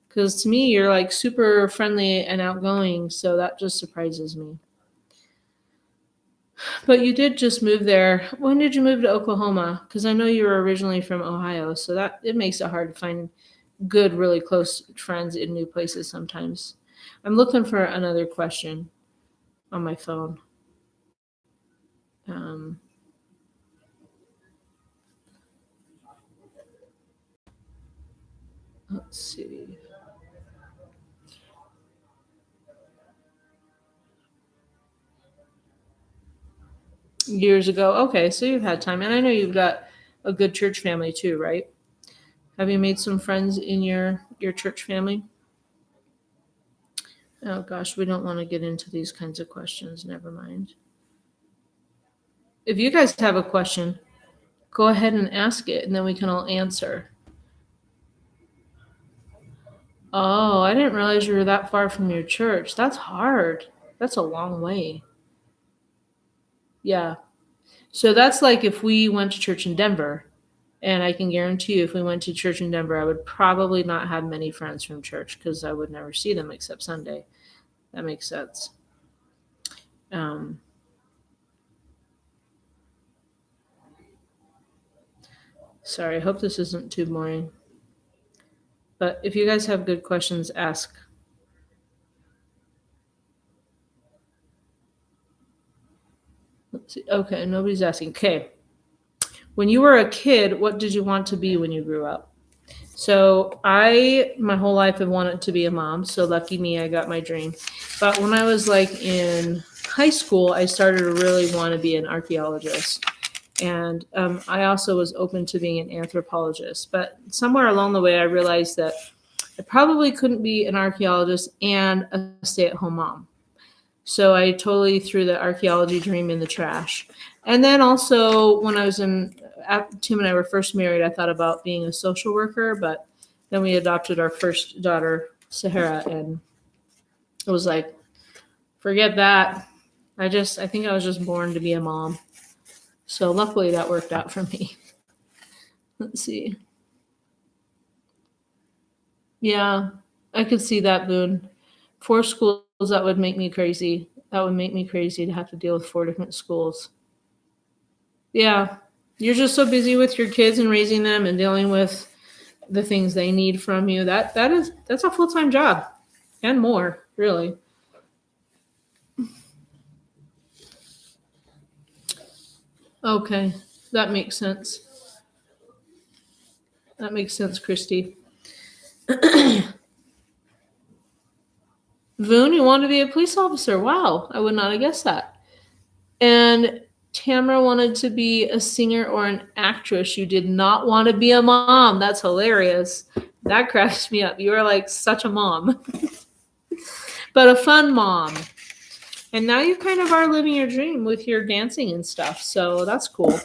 Speaker 1: Because to me, you're like super friendly and outgoing. So that just surprises me. But you did just move there. When did you move to Oklahoma? Because I know you were originally from Ohio. So that it makes it hard to find good, really close friends in new places sometimes. I'm looking for another question on my phone. Let's see. Years ago. Okay, so you've had time. And I know you've got a good church family too, right? Have you made some friends in your church family? Oh gosh, we don't want to get into these kinds of questions. Never mind. If you guys have a question, go ahead and ask it, and then we can all answer. Oh, I didn't realize you were that far from your church. That's hard. That's a long way. Yeah. So that's like if we went to church in Denver, and I can guarantee you if we went to church in Denver, I would probably not have many friends from church because I would never see them except Sunday. That makes sense. Sorry, I hope this isn't too boring. But if you guys have good questions, ask. Let's see. Okay, nobody's asking. Okay. When you were a kid, what did you want to be when you grew up? So my whole life have wanted to be a mom. So lucky me, I got my dream. But when I was like in high school, I started to really want to be an archaeologist. And I also was open to being an anthropologist. But somewhere along the way, I realized that I probably couldn't be an archaeologist and a stay-at-home mom. So I totally threw the archaeology dream in the trash. And then also when I was Tim and I were first married, I thought about being a social worker, but then we adopted our first daughter, Sahara, and it was like, forget that. I think I was just born to be a mom. So luckily that worked out for me. Let's see. Yeah, I could see that, Boone. 4 schools, that would make me crazy. That would make me crazy to have to deal with 4 different schools. Yeah, you're just so busy with your kids and raising them and dealing with the things they need from you. That's a full-time job and more, really. Okay, that makes sense. That makes sense, Christie. Voon, you want to be a police officer? Wow, I would not have guessed that. And Tamara wanted to be a singer or an actress. You did not want to be a mom. That's hilarious. That cracks me up. You are like such a mom, but a fun mom. And now you kind of are living your dream with your dancing and stuff. So that's cool.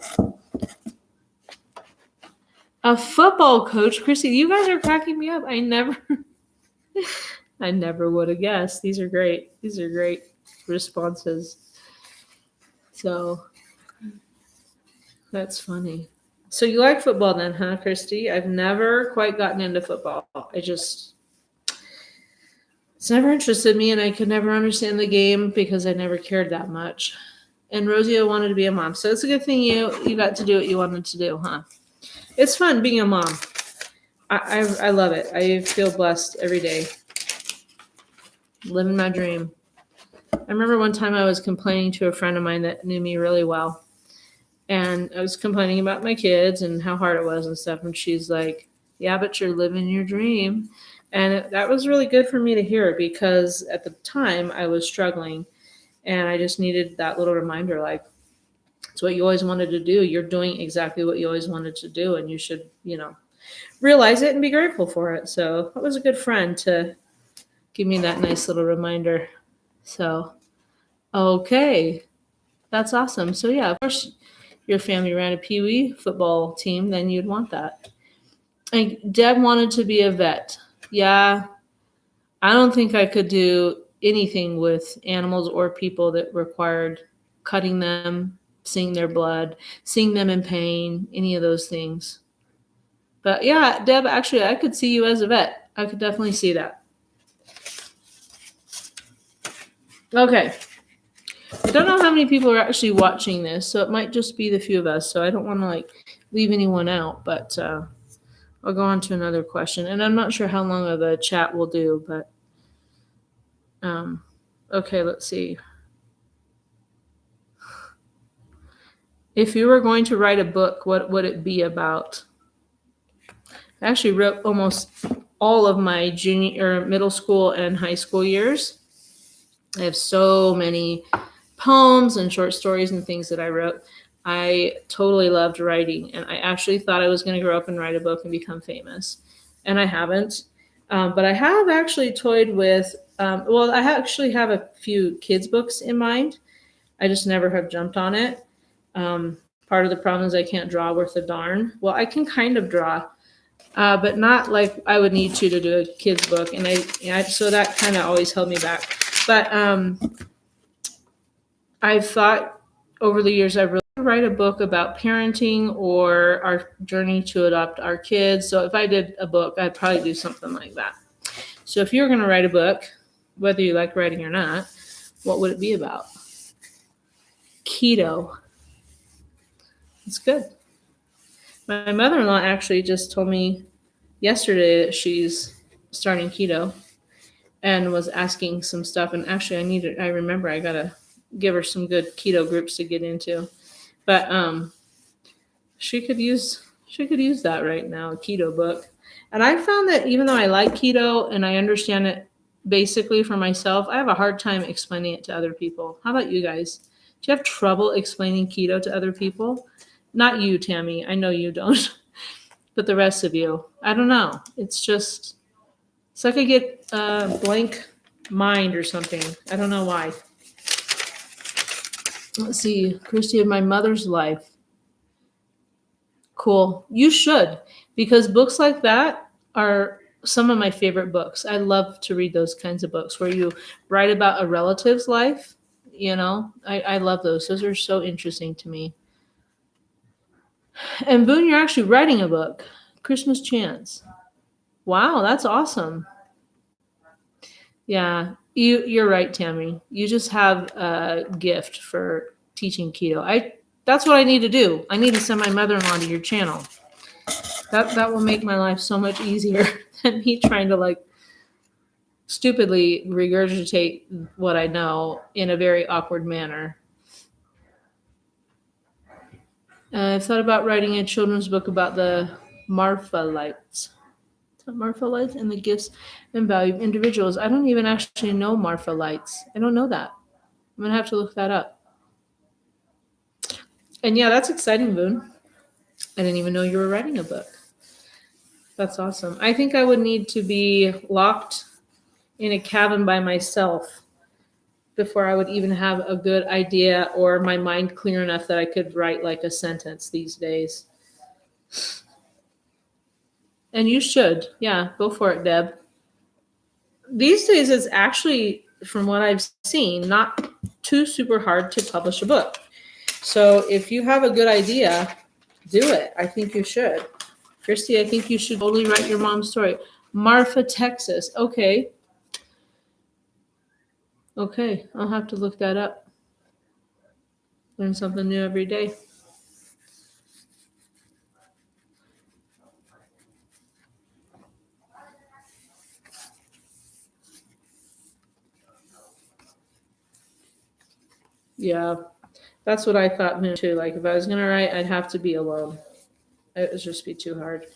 Speaker 1: A football coach, Chrissy, you guys are cracking me up. I never would have guessed. These are great. These are great responses. So that's funny. So you like football then, huh, Christy? I've never quite gotten into football. It's never interested me, and I could never understand the game because I never cared that much. And Rosie wanted to be a mom. So it's a good thing you got to do what you wanted to do, huh? It's fun being a mom. I love it. I feel blessed every day. Living my dream. I remember one time I was complaining to a friend of mine that knew me really well. And I was complaining about my kids and how hard it was and stuff. And she's like, yeah, but you're living your dream. And that was really good for me to hear because at the time I was struggling. And I just needed that little reminder, like, it's what you always wanted to do. You're doing exactly what you always wanted to do. And you should, realize it and be grateful for it. So that was a good friend to give me that nice little reminder. So, okay. That's awesome. So yeah, of course, your family ran a Pee-wee football team, then you'd want that. And Deb wanted to be a vet. Yeah, I don't think I could do anything with animals or people that required cutting them, seeing their blood, seeing them in pain, any of those things. But yeah, Deb, actually, I could see you as a vet. I could definitely see that. Okay. I don't know how many people are actually watching this, so it might just be the few of us. So I don't want to leave anyone out, but I'll go on to another question. And I'm not sure how long of a chat we'll do, but okay, let's see. If you were going to write a book, what would it be about? I actually wrote almost all of my junior or middle school and high school years. I have so many poems and short stories and things that I wrote. I totally loved writing, and I actually thought I was going to grow up and write a book and become famous, and I haven't. But I have actually toyed with, I actually have a few kids' books in mind. I just never have jumped on it. Part of the problem is I can't draw worth a darn. Well, I can kind of draw, but not like I would need to do a kid's book, and so that kind of always held me back. But I've thought over the years I'd really write a book about parenting or our journey to adopt our kids. So if I did a book, I'd probably do something like that. So if you were going to write a book, whether you like writing or not, what would it be about? Keto. It's good. My mother-in-law actually just told me yesterday that she's starting keto and was asking some stuff. And actually I remember I got to give her some good keto groups to get into. But she could use that right now, a keto book. And I found that even though I like keto and I understand it basically for myself, I have a hard time explaining it to other people. How about you guys? Do you have trouble explaining keto to other people? Not you, Tammy. I know you don't. But the rest of you, I don't know. It's like I get a blank mind or something. I don't know why. Let's see. Christie of My Mother's Life. Cool. You should, because books like that are some of my favorite books. I love to read those kinds of books where you write about a relative's life. I love those. Those are so interesting to me. And Boone, you're actually writing a book, Christmas Chance. Wow, that's awesome. Yeah, you're right, Tammy. You just have a gift for teaching keto. That's what I need to do. I need to send my mother-in-law to your channel. That will make my life so much easier than me trying to like stupidly regurgitate what I know in a very awkward manner. I've thought about writing a children's book about the Marphalites. Marphalites and the gifts and value of individuals. I don't even actually know Marphalites. I don't know that. I'm going to have to look that up. And yeah, that's exciting, Boone. I didn't even know you were writing a book. That's awesome. I think I would need to be locked in a cabin by myself before I would even have a good idea or my mind clear enough that I could write like a sentence these days. And you should. Yeah, go for it, Deb. These days, it's actually, from what I've seen, not too super hard to publish a book. So if you have a good idea, do it. I think you should. Christy, I think you should totally write your mom's story. Marfa, Texas. Okay. Okay, I'll have to look that up. Learn something new every day. Yeah, that's what I thought too. Like if I was gonna write, I'd have to be alone. It would just be too hard.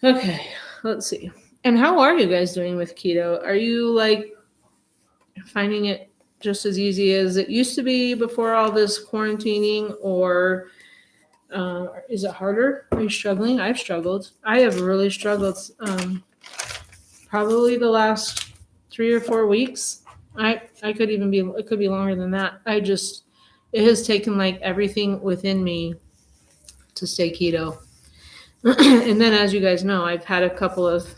Speaker 1: Okay, let's see. And how are you guys doing with keto? Are you like finding it just as easy as it used to be before all this quarantining, or is it harder? Are you struggling? I've struggled. I have really struggled. Probably the last 3 or 4 weeks. I could even be. It could be longer than that. It has taken like everything within me to stay keto. And then, as you guys know, I've had a couple of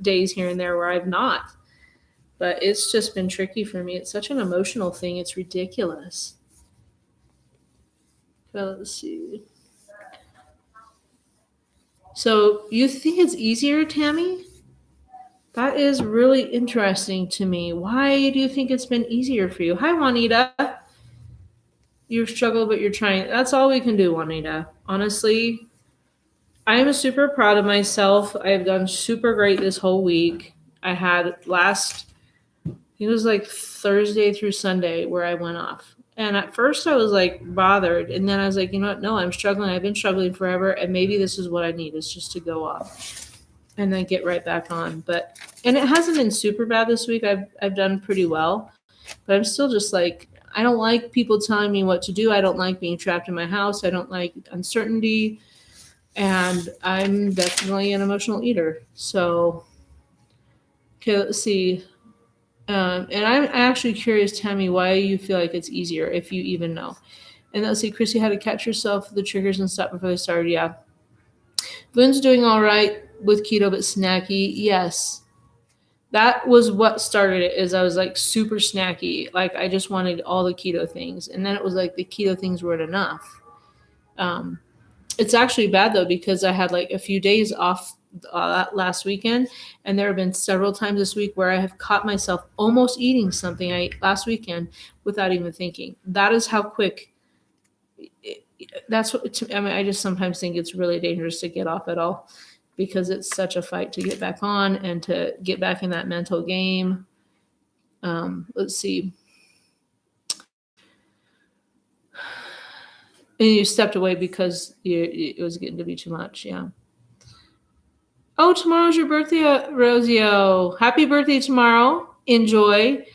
Speaker 1: days here and there where I've not. But it's just been tricky for me. It's such an emotional thing. It's ridiculous. Well, let's see. So you think it's easier, Tammy? That is really interesting to me. Why do you think it's been easier for you? Hi, Juanita. You've struggled, but you're trying. That's all we can do, Juanita. Honestly, I'm super proud of myself. I've done super great this whole week. I had it was like Thursday through Sunday where I went off. And at first I was like bothered. And then I was like, you know what? No, I'm struggling. I've been struggling forever. And maybe this is what I need, is just to go off and then get right back on. And it hasn't been super bad this week. I've done pretty well. But I'm still just like, I don't like people telling me what to do. I don't like being trapped in my house. I don't like uncertainty. And I'm definitely an emotional eater. So, okay, let's see. And I'm actually curious, Tammy, why you feel like it's easier, if you even know. And let's see, Chrissy, how to catch yourself, the triggers and stuff before they started. Yeah. Boone's doing all right with keto, but snacky. Yes. That was what started it, is I was like super snacky. Like I just wanted all the keto things. And then it was like the keto things weren't enough. It's actually bad though, because I had like a few days off last weekend, and there have been several times this week where I have caught myself almost eating something I ate last weekend without even thinking. That is how quick. I just sometimes think it's really dangerous to get off at all, because it's such a fight to get back on and to get back in that mental game. Let's see. And you stepped away because it was getting to be too much. Yeah. Oh, tomorrow's your birthday, Rosio. Happy birthday tomorrow. Enjoy.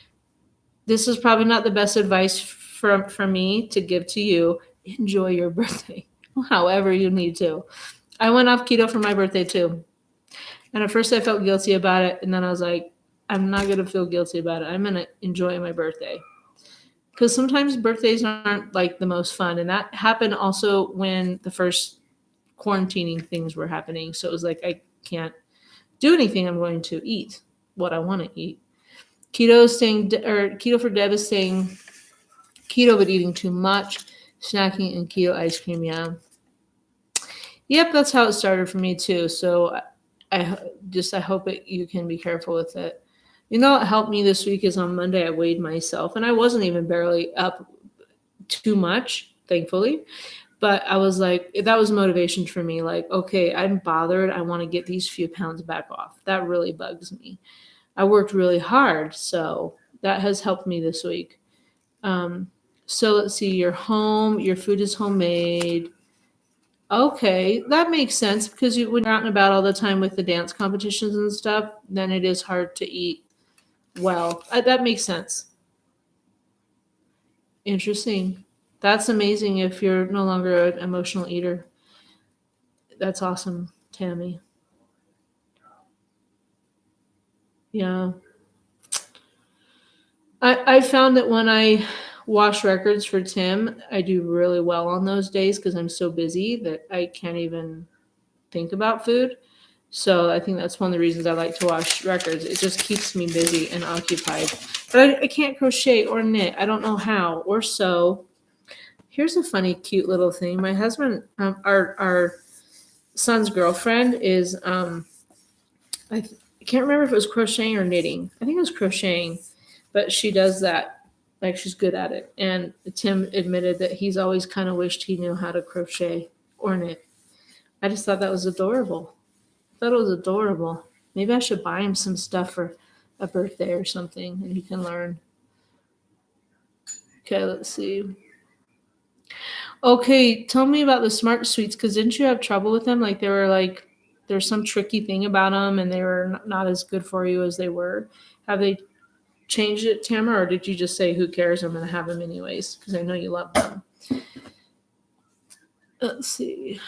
Speaker 1: This is probably not the best advice from me to give to you. Enjoy your birthday however you need to. I went off keto for my birthday too. And at first I felt guilty about it. And then I was like, I'm not going to feel guilty about it. I'm going to enjoy my birthday. because sometimes birthdays aren't like the most fun. And that happened also when the first quarantining things were happening. So it was like, I can't do anything. I'm going to eat what I want to eat. Keto is saying, or Keto for Deb is saying keto, but eating too much, snacking, and keto ice cream. Yeah. Yep, that's how it started for me too. So I hope you can be careful with it. You know what helped me this week is on Monday I weighed myself, and I wasn't even barely up too much, thankfully. But I was like, that was motivation for me. Like, okay, I'm bothered. I want to get these few pounds back off. That really bugs me. I worked really hard, so that has helped me this week. So let's see, you're home, your food is homemade. Okay, that makes sense because when you're out and about all the time with the dance competitions and stuff, then it is hard to eat well. That makes sense. Interesting. That's amazing if you're no longer an emotional eater. That's awesome, Tammy. Yeah. I found that when I wash records for Tim, I do really well on those days because I'm so busy that I can't even think about food. So I think that's one of the reasons I like to wash records. It just keeps me busy and occupied. But I can't crochet or knit. I don't know how or sew. Here's a funny, cute little thing. My husband, our son's girlfriend is, I can't remember if it was crocheting or knitting. I think it was crocheting, but she does that. Like she's good at it. And Tim admitted that he's always kind of wished he knew how to crochet or knit. I just thought that was adorable. I thought it was adorable. Maybe I should buy him some stuff for a birthday or something and he can learn. Okay, let's see. Okay, tell me about the smart sweets because didn't you have trouble with them? Like there's some tricky thing about them and they were not as good for you as they were. Have they changed it, Tamara, or did you just say, who cares? I'm going to have them anyways because I know you love them. Let's see.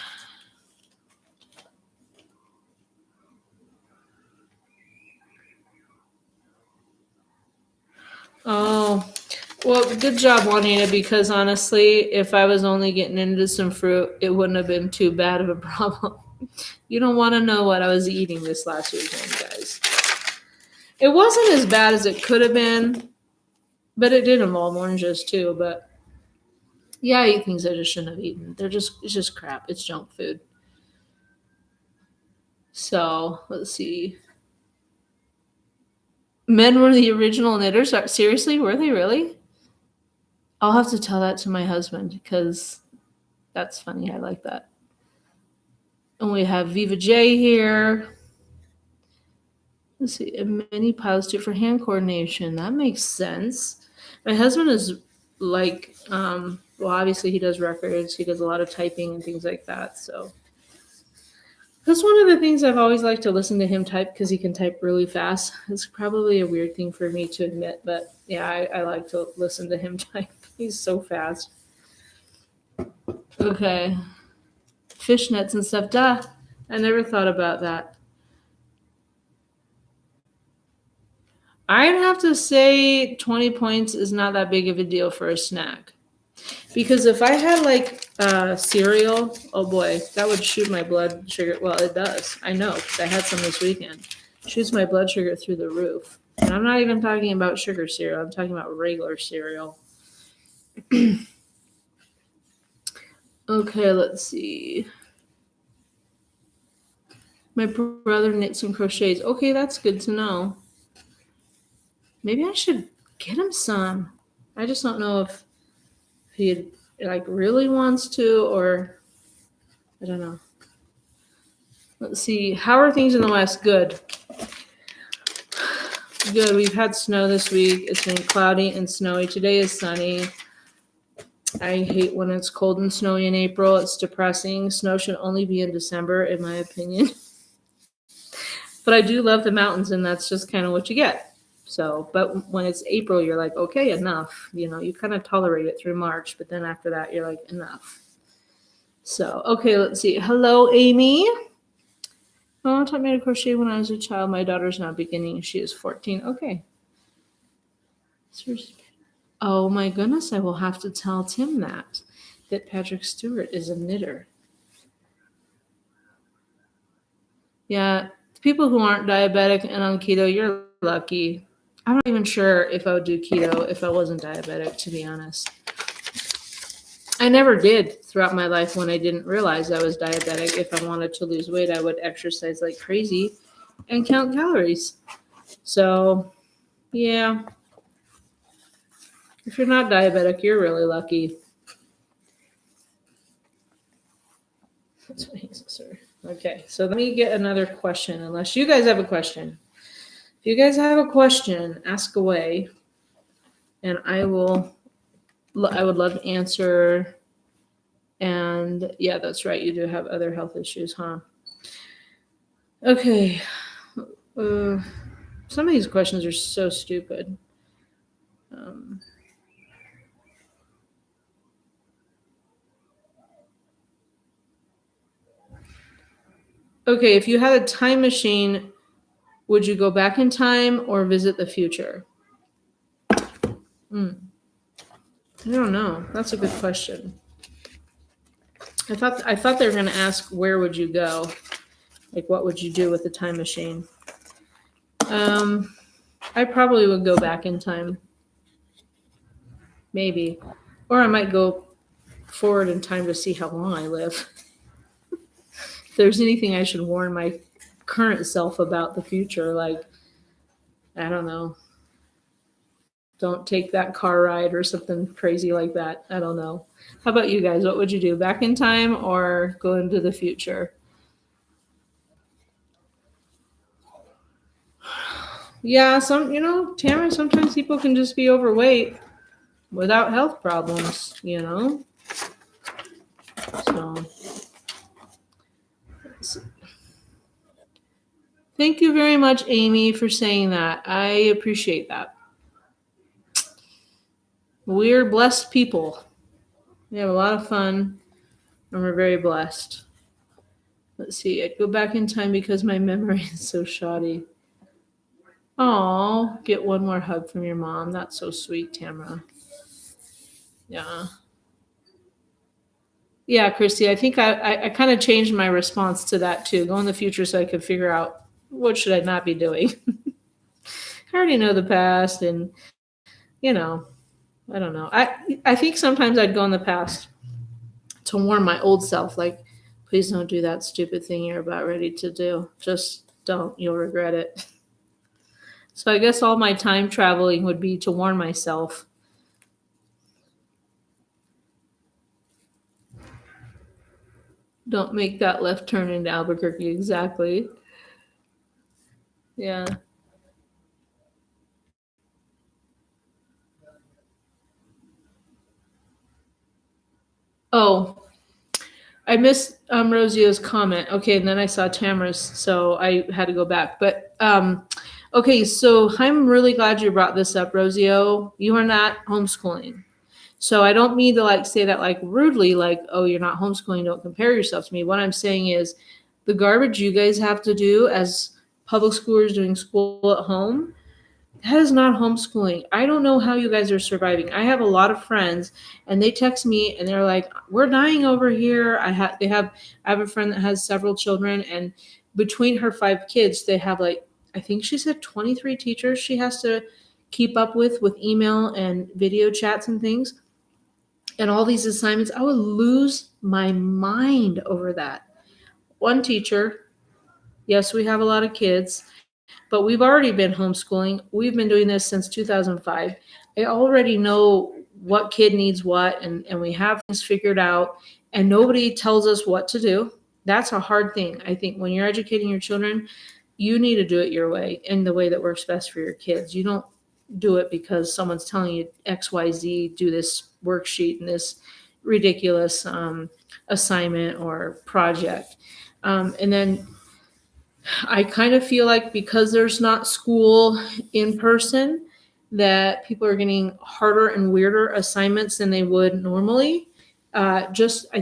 Speaker 1: Oh, well, good job, Juanita, because honestly, if I was only getting into some fruit, it wouldn't have been too bad of a problem. You don't want to know what I was eating this last weekend, guys. It wasn't as bad as it could have been, but it did involve oranges too. But yeah, I eat things I just shouldn't have eaten. It's just crap. It's junk food. So let's see. Men were the original knitters. Seriously, were they really? I'll have to tell that to my husband because that's funny. I like that. And we have Viva J here. Let's see, and many piles too for hand coordination. That makes sense. My husband is like, well, obviously he does records. He does a lot of typing and things like that. So that's one of the things I've always liked to listen to him type because he can type really fast. It's probably a weird thing for me to admit, but yeah, I like to listen to him type. He's so fast. Okay. Fishnets and stuff. Duh. I never thought about that. I'd have to say 20 points is not that big of a deal for a snack. Because if I had like cereal, oh boy, that would shoot my blood sugar. Well, it does. I know because I had some this weekend. Shoots my blood sugar through the roof. And I'm not even talking about sugar cereal. I'm talking about regular cereal. Okay, let's see. My brother knits and crochets. Okay, that's good to know. Maybe I should get him some. I just don't know if he like really wants to or I don't know. Let's see. How are things in the West? Good. Good. We've had snow this week. It's been cloudy and snowy. Today is sunny. I hate when it's cold and snowy in April. It's depressing. Snow should only be in December, in my opinion. But I do love the mountains, and that's just kind of what you get. So, but when it's April, you're like, okay, enough. You know, you kind of tolerate it through March, but then after that, you're like, enough. So, okay, let's see. Hello, Amy. Oh, I taught me to crochet when I was a child. My daughter's now beginning. She is 14. Okay. Oh my goodness, I will have to tell Tim that Patrick Stewart is a knitter. Yeah, people who aren't diabetic and on keto, you're lucky. I'm not even sure if I would do keto if I wasn't diabetic, to be honest. I never did throughout my life when I didn't realize I was diabetic. If I wanted to lose weight, I would exercise like crazy and count calories. So, yeah, if you're not diabetic, you're really lucky. That's what he says, sir. Okay, so let me get another question, unless you guys have a question. If you guys have a question, ask away, and I would love to answer. And yeah, that's right. You do have other health issues, huh? Okay. Some of these questions are so stupid. Okay, if you had a time machine, would you go back in time or visit the future? I don't know. That's a good question. I thought they were going to ask where would you go, like what would you do with the time machine. I probably would go back in time, maybe, or I might go forward in time to see how long I live. If there's anything I should warn my current self about the future, like, I don't know, don't take that car ride or something crazy like that. I don't know. How about you guys? What would you do? Back in time or go into the future? Yeah, Tamara, sometimes people can just be overweight without health problems, So, thank you very much, Amy, for saying that. I appreciate that. We're blessed people. We have a lot of fun, and we're very blessed. Let's see. I'd go back in time because my memory is so shoddy. Oh, get one more hug from your mom. That's so sweet, Tamara. Yeah. Yeah, Christy, I think I kind of changed my response to that too. Go in the future so I could figure out what should I not be doing. I already know the past, and I don't know. I think sometimes I'd go in the past to warn my old self, like, please don't do that stupid thing you're about ready to do. Just don't. You'll regret it. So I guess all my time traveling would be to warn myself. Don't make that left turn into Albuquerque. Exactly. Yeah. Oh, I missed Rosio's comment. Okay, and then I saw Tamara's, so I had to go back. But okay, so I'm really glad you brought this up, Rosio. You are not homeschooling. So I don't mean to say that rudely, oh, you're not homeschooling, don't compare yourself to me. What I'm saying is the garbage you guys have to do as public schoolers doing school at home, that is not homeschooling. I don't know how you guys are surviving. I have a lot of friends and they text me and they're like, we're dying over here. I have a friend that has several children, and between her 5 kids, they have I think she said 23 teachers she has to keep up with email and video chats and things. And all these assignments, I would lose my mind over that. One teacher, yes, we have a lot of kids, but we've already been homeschooling. We've been doing this since 2005. I already know what kid needs what, and we have things figured out, and nobody tells us what to do. That's a hard thing. I think when you're educating your children, you need to do it your way, in the way that works best for your kids. You don't do it because someone's telling you XYZ, do this worksheet and this ridiculous assignment or project. And then I kind of feel like because there's not school in person, that people are getting harder and weirder assignments than they would normally. I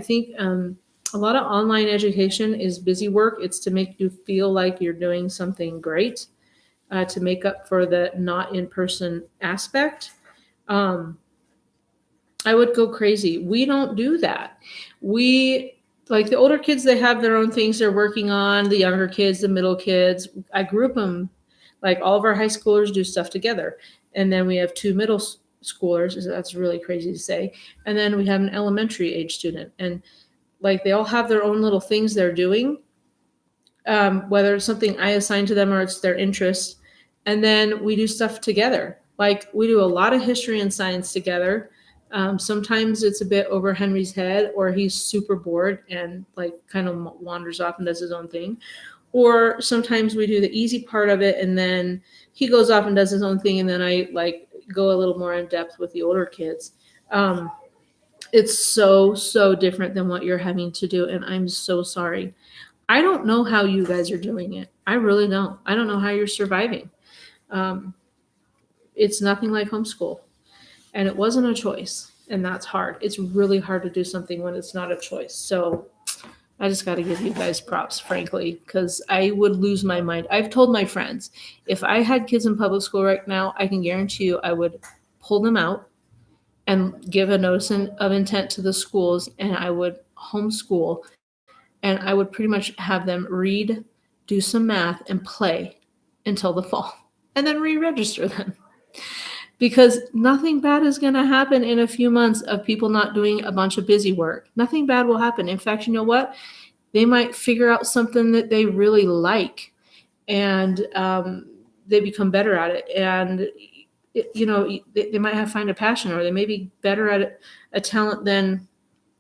Speaker 1: think a lot of online education is busy work. It's to make you feel like you're doing something great, to make up for the not in-person aspect. I would go crazy. We don't do that. We, like, the older kids, they have their own things they're working on. The younger kids, the middle kids, I group them. Like, all of our high schoolers do stuff together, and then we have 2 middle schoolers. That's really crazy to say. And then we have an elementary age student, and like, they all have their own little things they're doing, whether it's something I assign to them or it's their interest. And then we do stuff together. Like, we do a lot of history and science together. Sometimes it's a bit over Henry's head, or he's super bored and like kind of wanders off and does his own thing. Or sometimes we do the easy part of it, and then he goes off and does his own thing, and then I like go a little more in depth with the older kids. It's so different than what you're having to do, and I'm so sorry. I don't know how you guys are doing it. I really don't. I don't know how you're surviving. It's nothing like homeschool, and it wasn't a choice, and that's hard. It's really hard to do something when it's not a choice. So I just got to give you guys props, frankly, because I would lose my mind. I've told my friends, if I had kids in public school right now, I can guarantee you I would pull them out and give a notice of intent to the schools, and I would homeschool, and I would pretty much have them read, do some math, and play until the fall, and then re-register them. Because nothing bad is going to happen in a few months of people not doing a bunch of busy work. Nothing bad will happen. In fact, you know what? They might figure out something that they really like, and they become better at it. And they might find a passion, or they may be better at a talent than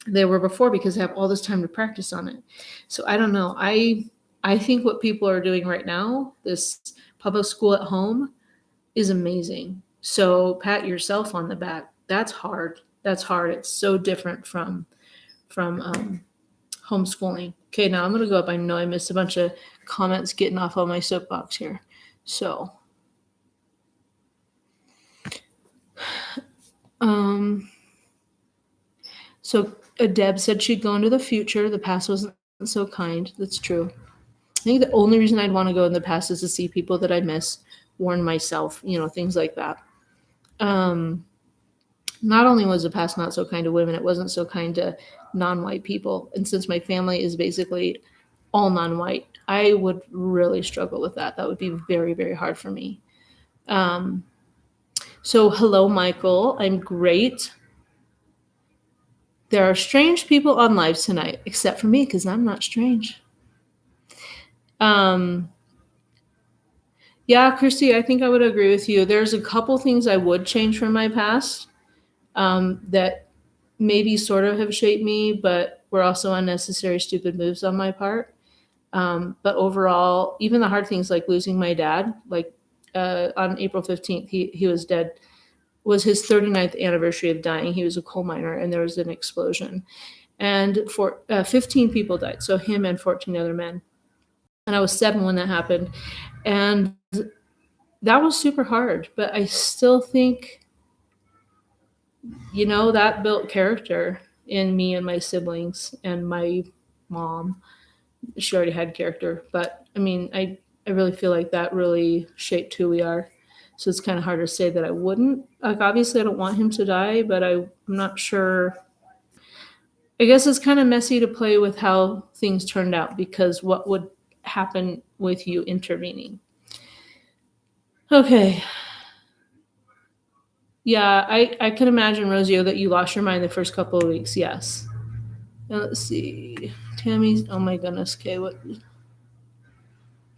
Speaker 1: they were before because they have all this time to practice on it. So I don't know. I think what people are doing right now, this public school at home, is amazing. So pat yourself on the back. That's hard. That's hard. It's so different from homeschooling. Okay, now I'm going to go up. I know I missed a bunch of comments getting off on my soapbox here. So Deb said she'd go into the future. The past wasn't so kind. That's true. I think the only reason I'd want to go in the past is to see people that I miss, warn myself, things like that. Not only was the past not so kind to women, it wasn't so kind to non-white people. And since my family is basically all non-white, I would really struggle with that. That would be very, very hard for me. So hello, Michael. I'm great. There are strange people on live tonight, except for me, because I'm not strange. Yeah, Christie, I think I would agree with you. There's a couple things I would change from my past that maybe sort of have shaped me, but were also unnecessary, stupid moves on my part. But overall, even the hard things like losing my dad, like on April 15th, he was dead. Was his 39th anniversary of dying. He was a coal miner, and there was an explosion. And 15 people died, so him and 14 other men. And I was 7 when that happened. And that was super hard, but I still think, that built character in me and my siblings and my mom. She already had character, but I mean, I really feel like that really shaped who we are. So it's kind of hard to say that I wouldn't. Like, obviously, I don't want him to die, but I'm not sure. I guess it's kind of messy to play with how things turned out, because what would happen with you intervening? Okay. Yeah, I can imagine, Rosio, that you lost your mind the first couple of weeks. Yes. Now, let's see. Tammy's, oh my goodness. Okay, what?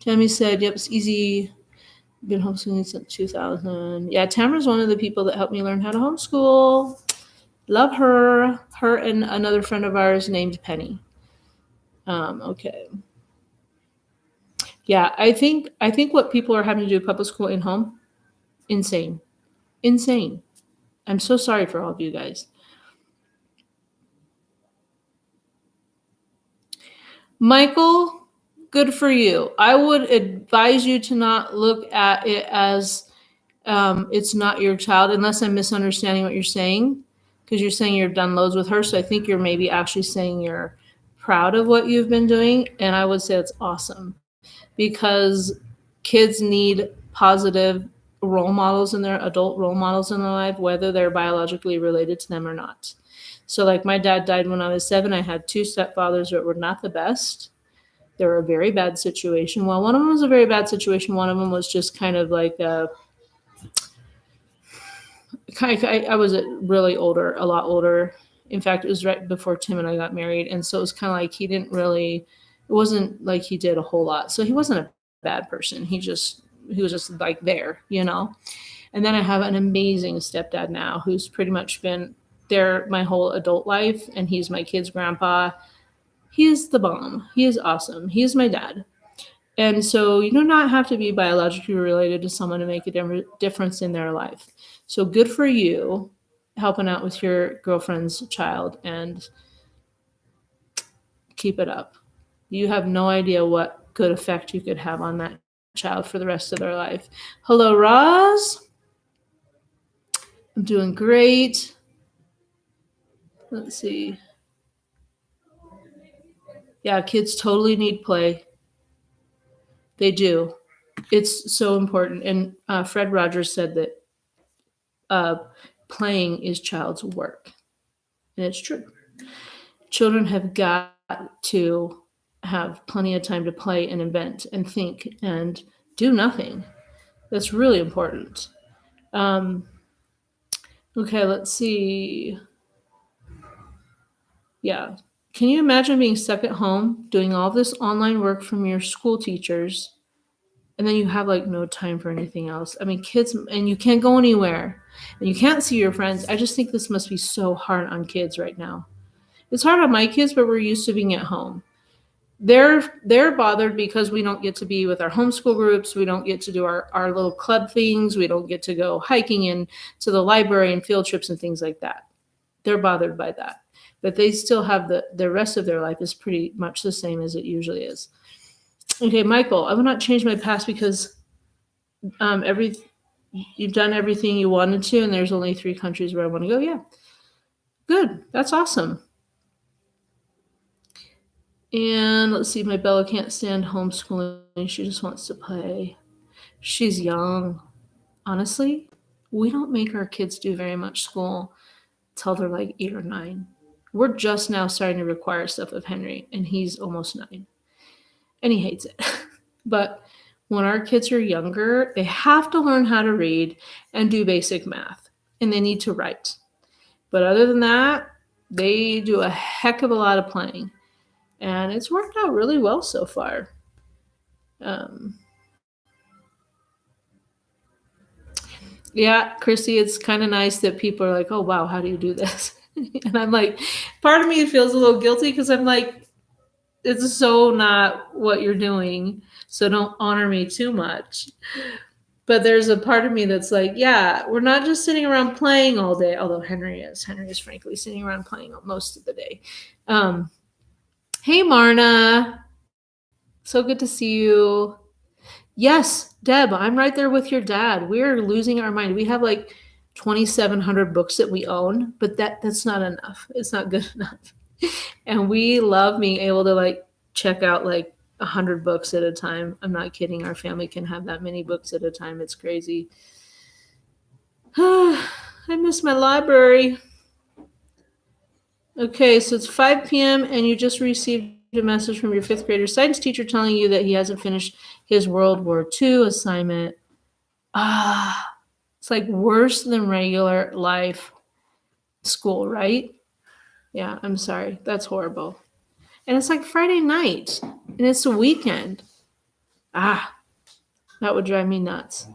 Speaker 1: Tammy said, yep, it's easy. Been homeschooling since 2000. Yeah, Tamara's one of the people that helped me learn how to homeschool. Love her. Her and another friend of ours named Penny. Okay. Yeah, I think what people are having to do public school in home, insane. I'm so sorry for all of you guys. Michael, good for you. I would advise you to not look at it as it's not your child, unless I'm misunderstanding what you're saying, because you're saying you've done loads with her. So I think you're maybe actually saying you're proud of what you've been doing. And I would say it's awesome, because kids need positive role models in their adult role models in their life, whether they're biologically related to them or not. So like my dad died when I was 7. I had 2 stepfathers that were not the best. They were a very bad situation. Well, one of them was a very bad situation. One of them was just kind of like I was really older, a lot older. In fact, it was right before Tim and I got married. And so it was kind of like he didn't really, it wasn't like he did a whole lot. So he wasn't a bad person. He was just like there, you know? And then I have an amazing stepdad now who's pretty much been there my whole adult life. And he's my kid's grandpa. He is the bomb. He is awesome. He is my dad. And so you do not have to be biologically related to someone to make a difference in their life. So good for you helping out with your girlfriend's child, and keep it up. You have no idea what good effect you could have on that child for the rest of their life. Hello, Roz. I'm doing great. Let's see. Yeah, kids totally need play. They do. It's so important. And Fred Rogers said that playing is child's work. And it's true. Children have got to have plenty of time to play and invent and think and do nothing. That's really important. Okay, let's see. Yeah. Can you imagine being stuck at home doing all this online work from your school teachers, and then you have like no time for anything else? I mean, kids, and you can't go anywhere and you can't see your friends. I just think this must be so hard on kids right now. It's hard on my kids, but we're used to being at home. They're bothered because we don't get to be with our homeschool groups. We don't get to do our little club things. We don't get to go hiking and to the library and field trips and things like that. They're bothered by that. But they still have the rest of their life is pretty much the same as it usually is. Okay, Michael, I will not change my past because you've done everything you wanted to, and there's only 3 countries where I want to go. Yeah. Good. That's awesome. And let's see, my Bella can't stand homeschooling. She just wants to play. She's young. Honestly, we don't make our kids do very much school till they're like 8 or 9. We're just now starting to require stuff of Henry, and he's almost 9. And he hates it. But when our kids are younger, they have to learn how to read and do basic math, and they need to write. But other than that, they do a heck of a lot of playing. And it's worked out really well so far. Yeah, Christie, it's kind of nice that people are like, oh, wow, how do you do this? And I'm like, part of me feels a little guilty because I'm like, it's so not what you're doing. So don't honor me too much. But there's a part of me that's like, yeah, we're not just sitting around playing all day. Although Henry is frankly sitting around playing most of the day. Hey, Marna. So good to see you. Yes, Deb, I'm right there with your dad. We're losing our mind. We have like 2,700 books that we own, but that's not enough. It's not good enough. And we love being able to like check out like 100 books at a time. I'm not kidding. Our family can have that many books at a time. It's crazy. I miss my library. Okay, so it's 5 p.m. and you just received a message from your 5th grader science teacher telling you that he hasn't finished his World War II assignment. It's like worse than regular life school, right? Yeah, I'm sorry. That's horrible. And it's like Friday night, and it's a weekend. That would drive me nuts.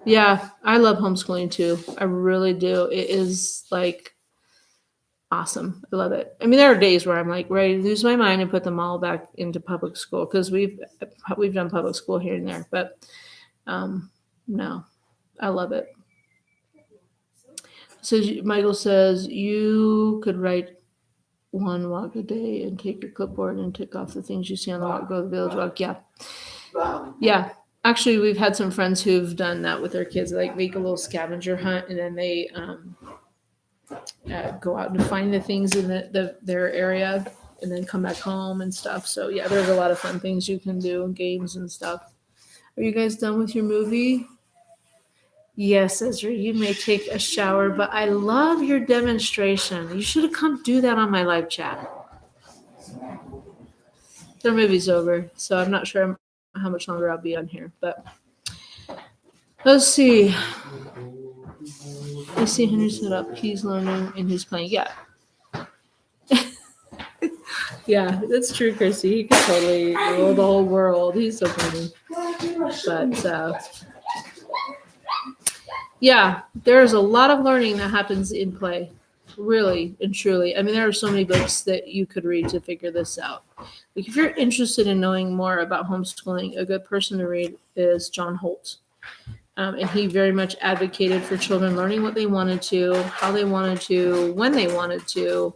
Speaker 1: Yeah, I love homeschooling too. I really do. It is like awesome. I love it. I mean, there are days where I'm like ready to lose my mind and put them all back into public school because we've done public school here and there. But no, I love it. So Michael says you could write 1 walk a day and take your clipboard and tick off the things you see on the walk, go to the village walk. Yeah. Actually, we've had some friends who've done that with their kids, like make a little scavenger hunt, and then they go out and find the things in their area and then come back home and stuff. So yeah, there's a lot of fun things you can do, games and stuff. Are you guys done with your movie? Yes, Ezra, you may take a shower, but I love your demonstration. You should have come do that on my live chat. Their movie's over, so I'm not sure how much longer I'll be on here, but let's see. I see Henry set up. He's learning and he's playing. Yeah. Yeah, that's true, Christy. He could totally rule the whole world. He's so funny. But yeah, there's a lot of learning that happens in play. Really and truly. I mean, there are so many books that you could read to figure this out. Like, if you're interested in knowing more about homeschooling, a good person to read is John Holt. And he very much advocated for children learning what they wanted to, how they wanted to, when they wanted to,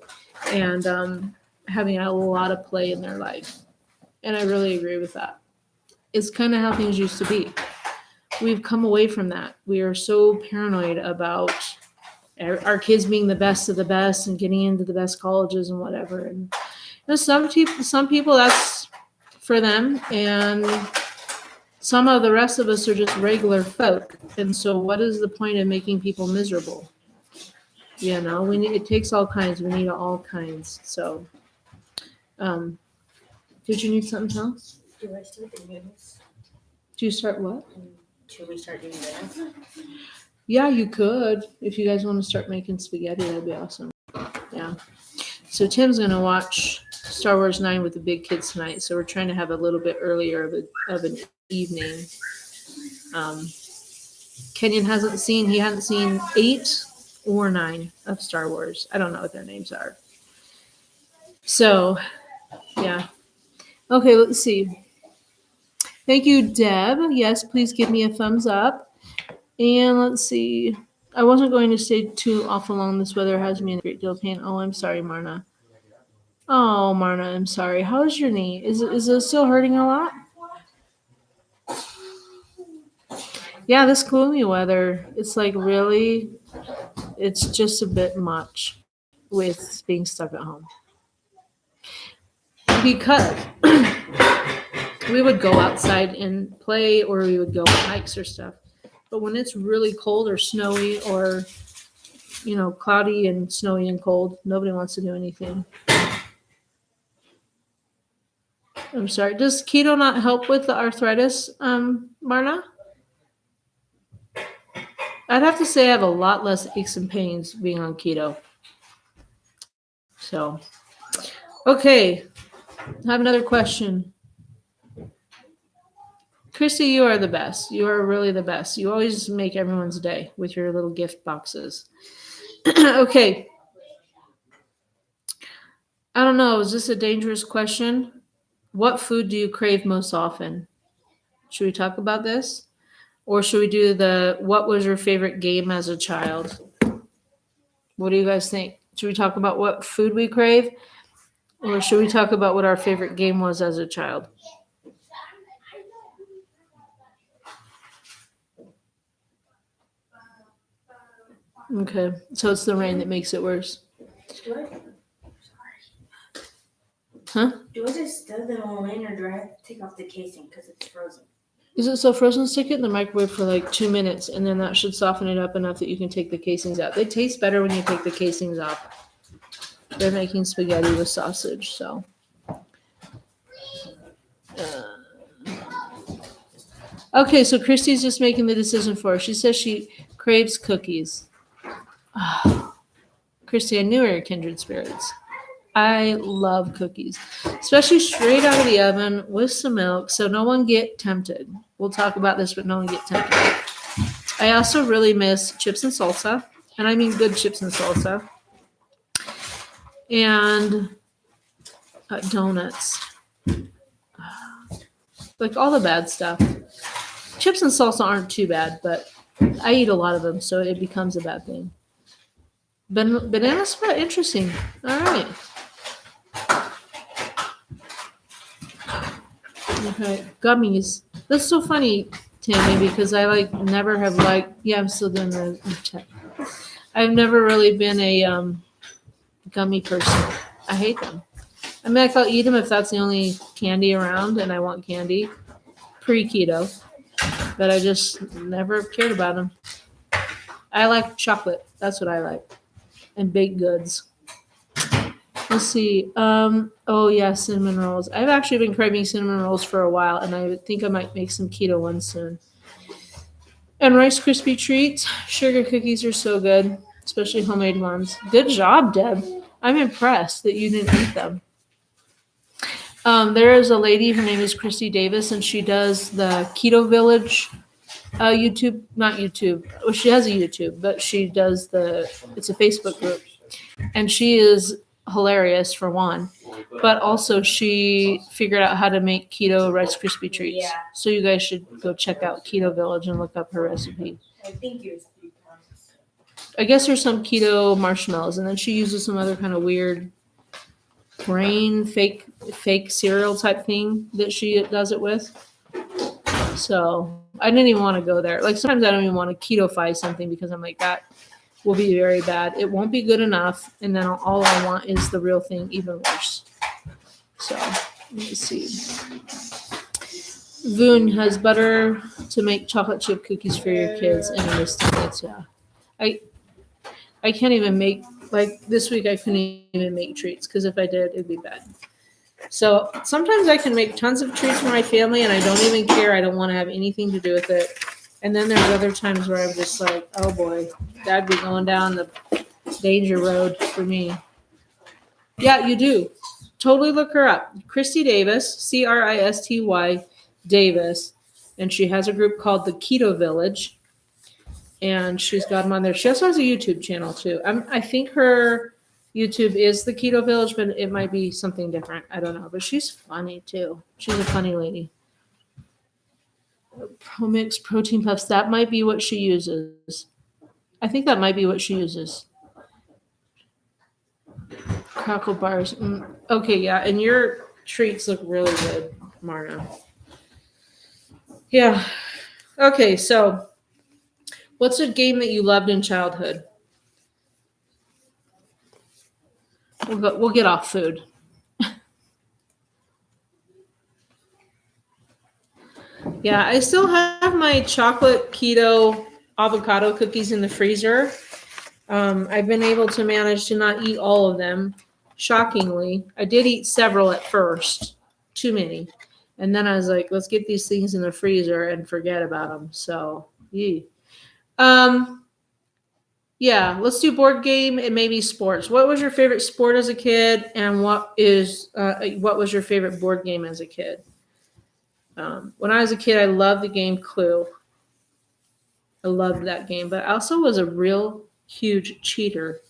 Speaker 1: and having a lot of play in their life. And I really agree with that. It's kind of how things used to be. We've come away from that. We are so paranoid about our kids being the best of the best and getting into the best colleges and whatever. And some people, that's for them, and some of the rest of us are just regular folk. And so what is the point of making people miserable? You know, it takes all kinds. We need all kinds. So, did you need something else?
Speaker 2: Do I start the noodles?
Speaker 1: Do you start what?
Speaker 2: Should we start doing this?
Speaker 1: Yeah, you could. If you guys want to start making spaghetti, that'd be awesome. Yeah. So Tim's going to watch Star Wars 9 with the big kids tonight. So we're trying to have a little bit earlier of an evening. Kenyon hasn't seen 8 or 9 of Star Wars. I don't know what their names are. So, yeah. Okay, let's see. Thank you, Deb. Yes, please give me a thumbs up. And let's see. I wasn't going to stay too awful long. This weather has me in a great deal of pain. Oh, I'm sorry, Marna. Oh, Marna, I'm sorry. How's your knee? Is it still hurting a lot? Yeah, this gloomy weather, it's like really, it's just a bit much with being stuck at home. Because we would go outside and play, or we would go on hikes or stuff. But when it's really cold or snowy or, cloudy and snowy and cold, nobody wants to do anything. I'm sorry. Does keto not help with the arthritis, Marna? I'd have to say I have a lot less aches and pains being on keto. So, okay. I have another question. Christy, you are the best. You are really the best. You always make everyone's day with your little gift boxes. Okay. I don't know. Is this a dangerous question? What food do you crave most often? Should we talk about this? Or should we do what was your favorite game as a child? What do you guys think? Should we talk about what food we crave? Or should we talk about what our favorite game was as a child? Okay, so it's the rain that makes it worse. Huh?
Speaker 2: Do I just stir them all in, or do I have to take off the casing because it's frozen?
Speaker 1: Is it so frozen? Stick it in the microwave for like 2 minutes, and then that should soften it up enough that you can take the casings out. They taste better when you take the casings off. They're making spaghetti with sausage, so. Okay, so Christy's just making the decision for her. She says she craves cookies. Oh, Christy, I knew we were kindred spirits. I love cookies, especially straight out of the oven with some milk, so no one get tempted. We'll talk about this, but no one get tempted. I also really miss chips and salsa, and I mean good chips and salsa, and donuts. Like all the bad stuff. Chips and salsa aren't too bad, but I eat a lot of them, so it becomes a bad thing. Banana spread, interesting. All right. Okay, gummies. That's so funny, Tammy, because I never have yeah, I'm still doing the check. I've never really been a gummy person. I hate them. I mean, I'll eat them if that's the only candy around and I want candy. Pre-keto. but I just never cared about them. I like chocolate. That's what I like. And baked goods. Let's see. Oh yeah, cinnamon rolls. I've actually been craving cinnamon rolls for a while, and I think I might make some keto ones soon. And Rice Krispie treats. Sugar cookies are so good, especially homemade ones. Good job, Deb. I'm impressed that you didn't eat them. There is a lady, her name is Christie Davis, and she does the Keto Village YouTube, not YouTube. Well, she has a YouTube, but she does it's a Facebook group. And she is hilarious for one, but also she figured out how to make keto Rice Krispie treats.
Speaker 2: Yeah.
Speaker 1: So you guys should go check out Keto Village and look up her recipe.
Speaker 2: I think it was 3 pounds.
Speaker 1: I guess there's some keto marshmallows, and then she uses some other kind of weird grain fake cereal type thing that she does it with. So I didn't even want to go there. Like sometimes I don't even want to keto-fy something because I'm like, that will be very bad. It won't be good enough, and then all I want is the real thing, even worse. So let me see. Voon has butter to make chocolate chip cookies for your kids, and it is stimulant. Yeah, I can't even make, like this week I couldn't even make treats because if I did, it'd be bad. So sometimes I can make tons of treats for my family, and I don't even care. I don't want to have anything to do with it. And then there's other times where I'm just like, oh boy, that'd be going down the danger road for me. Yeah, you do. Totally look her up. Christy Davis, Christy Davis. And she has a group called the Keto Village. And she's got them on there. She also has a YouTube channel too. I think her YouTube is the Keto Village, but it might be something different. I don't know. But she's funny too. She's a funny lady. Promix protein puffs. That might be what she uses. I think that might be what she uses. Crackle bars. Okay, yeah. And your treats look really good, Marna. Yeah. Okay, so what's a game that you loved in childhood? We'll get off food. Yeah, I still have my chocolate keto avocado cookies in the freezer. I've been able to manage to not eat all of them. Shockingly, I did eat several at first, too many. And then I was like, let's get these things in the freezer and forget about them. So, yeah. Yeah, let's do board game and maybe sports. What was your favorite sport as a kid, and what was your favorite board game as a kid? When I was a kid, I loved the game Clue. I loved that game, but I also was a real huge cheater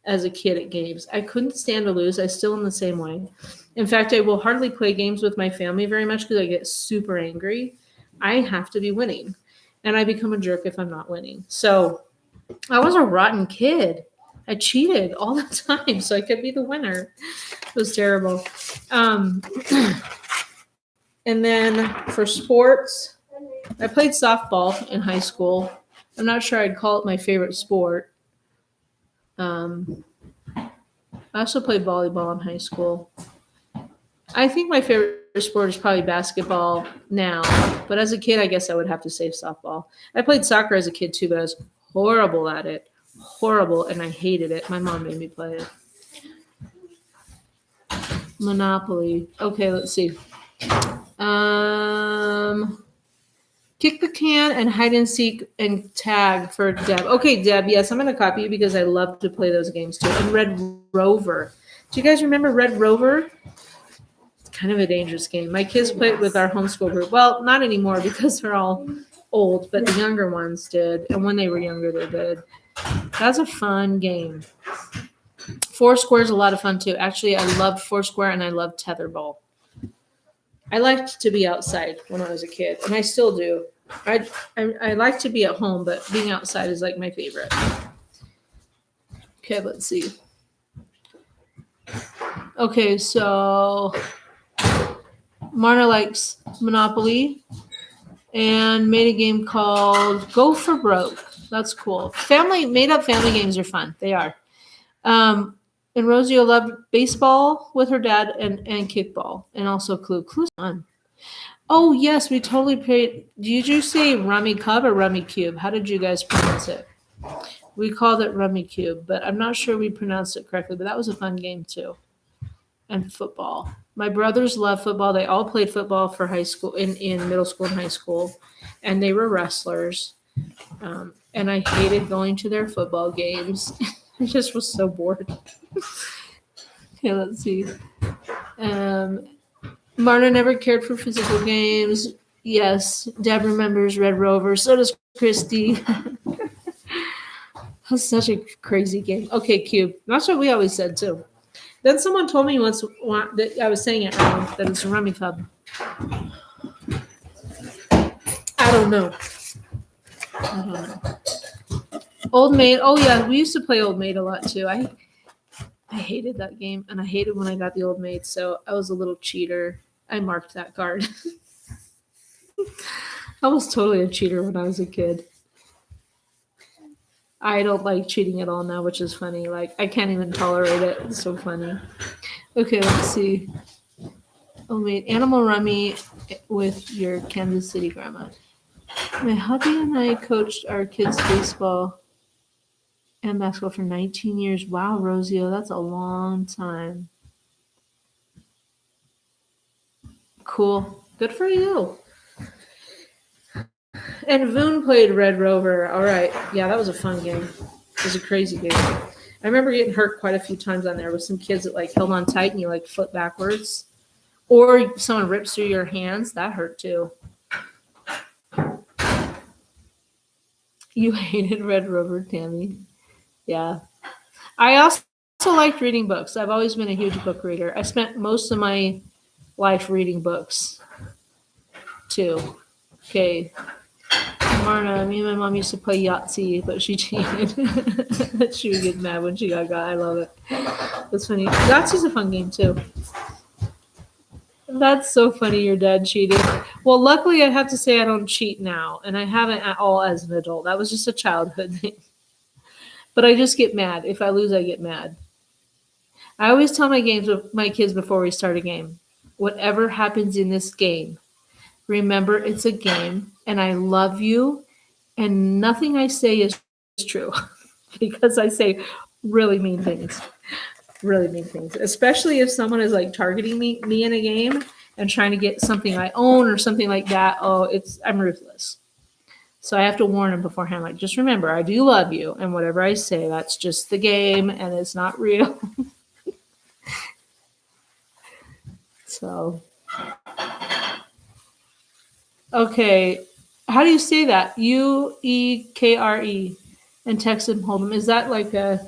Speaker 1: as a kid at games. I couldn't stand to lose. I still am the same way. In fact, I will hardly play games with my family very much because I get super angry. I have to be winning, and I become a jerk if I'm not winning. So I was a rotten kid. I cheated all the time so I could be the winner. It was terrible. And then for sports, I played softball in high school. I'm not sure I'd call it my favorite sport. I also played volleyball in high school. I think my favorite sport is probably basketball now, but as a kid, I guess I would have to say softball. I played soccer as a kid too, but I was horrible at it. Horrible, and I hated it. My mom made me play it. Monopoly. Okay, let's see. Kick the can and hide and seek and tag for Deb. Okay, Deb, yes, I'm going to copy you because I love to play those games too. And Red Rover. Do you guys remember Red Rover? It's kind of a dangerous game. My kids played with our homeschool group. Well, not anymore because they're all old, but the younger ones did. And when they were younger, they did. That's a fun game. Foursquare is a lot of fun too. Actually, I loved Foursquare and I loved tetherball. I liked to be outside when I was a kid, and I still do. I like to be at home, but being outside is like my favorite. Okay, let's see. Okay, so Marna likes Monopoly and made a game called Go for Broke. That's cool. Made up family games are fun. They are. And Rosie loved baseball with her dad and kickball, and also Clue. Clue's fun. Oh yes, we totally played. Did you say Rummy Cub or Rummy Cube? How did you guys pronounce it? We called it Rummy Cube, but I'm not sure we pronounced it correctly. But that was a fun game too. And football. My brothers love football. They all played football for high school, in middle school and high school, and they were wrestlers. And I hated going to their football games. I just was so bored. Okay, let's see. Marta never cared for physical games. Yes, Deb remembers Red Rover. So does Christie. That's such a crazy game. Okay, Cube. That's what we always said too. Then someone told me once that I was saying it wrong, that it's a Rummy Cub. I don't know. Old Maid. Oh yeah, we used to play Old Maid a lot too. I hated that game, and I hated when I got the Old Maid, so I was a little cheater. I marked that card. I was totally a cheater when I was a kid. I don't like cheating at all now, which is funny. Like, I can't even tolerate it. It's so funny. Okay, let's see. Oh, wait. Animal Rummy with your Kansas City grandma. My hubby and I coached our kids' baseball and basketball for 19 years. Wow, Rosio, that's a long time. Cool. Good for you. And Voon played Red Rover. All right. Yeah, that was a fun game. It was a crazy game. I remember getting hurt quite a few times on there with some kids that like held on tight and you like flip backwards. Or someone rips through your hands. That hurt too. You hated Red Rover, Tammy. Yeah. I also liked reading books. I've always been a huge book reader. I spent most of my life reading books too. Okay. Marna, me and my mom used to play Yahtzee, but she cheated. She would get mad when she got. I love it. That's funny. Yahtzee's a fun game too. That's so funny. Your dad cheated. Well, luckily, I have to say I don't cheat now, and I haven't at all as an adult. That was just a childhood thing. But I just get mad. If I lose, I get mad. I always tell my kids before we start a game, whatever happens in this game, remember it's a game, and I love you, and nothing I say is true because I say really mean things. Really mean things, especially if someone is like targeting me in a game and trying to get something I own or something like that. Oh, I'm ruthless. So I have to warn them beforehand. Like, just remember, I do love you, and whatever I say, that's just the game, and it's not real. So, okay, how do you say that? UEKRE, and text and hold them. Is that like a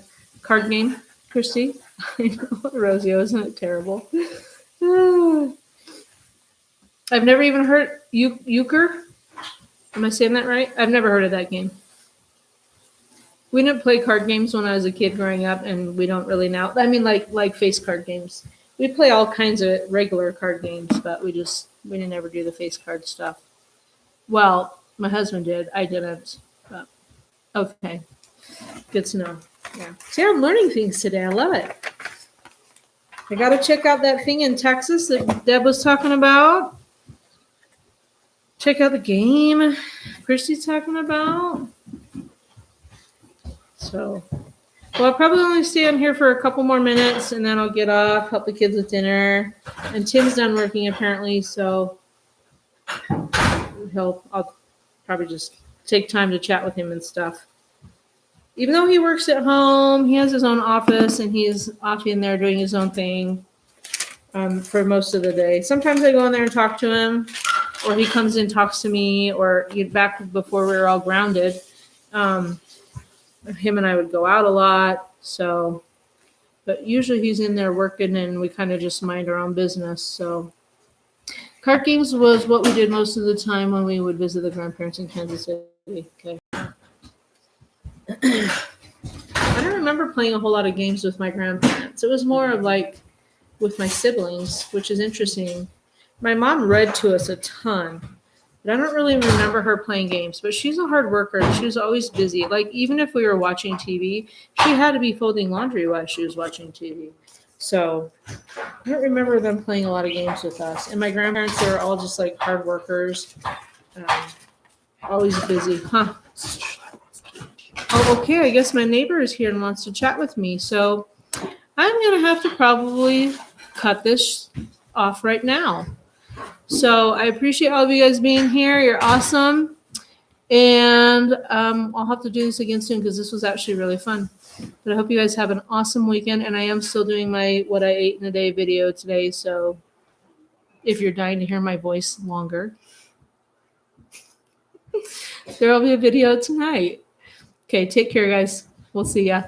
Speaker 1: card game, Christie? I know, Rosio, isn't it terrible? I've never even heard euchre. Am I saying that right? I've never heard of that game. We didn't play card games when I was a kid growing up, and we don't really now. I mean, like face card games. We play all kinds of regular card games, but we didn't ever do the face card stuff. Well, my husband did. I didn't. But okay, good to know. Yeah. See, I'm learning things today. I love it. I got to check out that thing in Texas that Deb was talking about. Check out the game Christie's talking about. So, well, I'll probably only stay on here for a couple more minutes, and then I'll get off, help the kids with dinner. And Tim's done working apparently, so I'll probably just take time to chat with him and stuff. Even though he works at home, he has his own office, and he's off in there doing his own thing for most of the day. Sometimes I go in there and talk to him, or he comes in and talks to me, or back before we were all grounded, him and I would go out a lot. So, but usually he's in there working, and we kind of just mind our own business. So, card games was what we did most of the time when we would visit the grandparents in Kansas City. Okay. I don't remember playing a whole lot of games with my grandparents. It was more of like with my siblings, which is interesting. My mom read to us a ton, but I don't really remember her playing games. But she's a hard worker. She was always busy. Like, even if we were watching TV, she had to be folding laundry while she was watching TV. So I don't remember them playing a lot of games with us. And my grandparents, they were all just like hard workers, always busy. Huh. Oh, okay. I guess my neighbor is here and wants to chat with me. So I'm going to have to probably cut this off right now. So I appreciate all of you guys being here. You're awesome. And I'll have to do this again soon because this was actually really fun. But I hope you guys have an awesome weekend. And I am still doing my what I ate in a day video today. So if you're dying to hear my voice longer, there will be a video tonight. Okay, take care, guys. We'll see ya.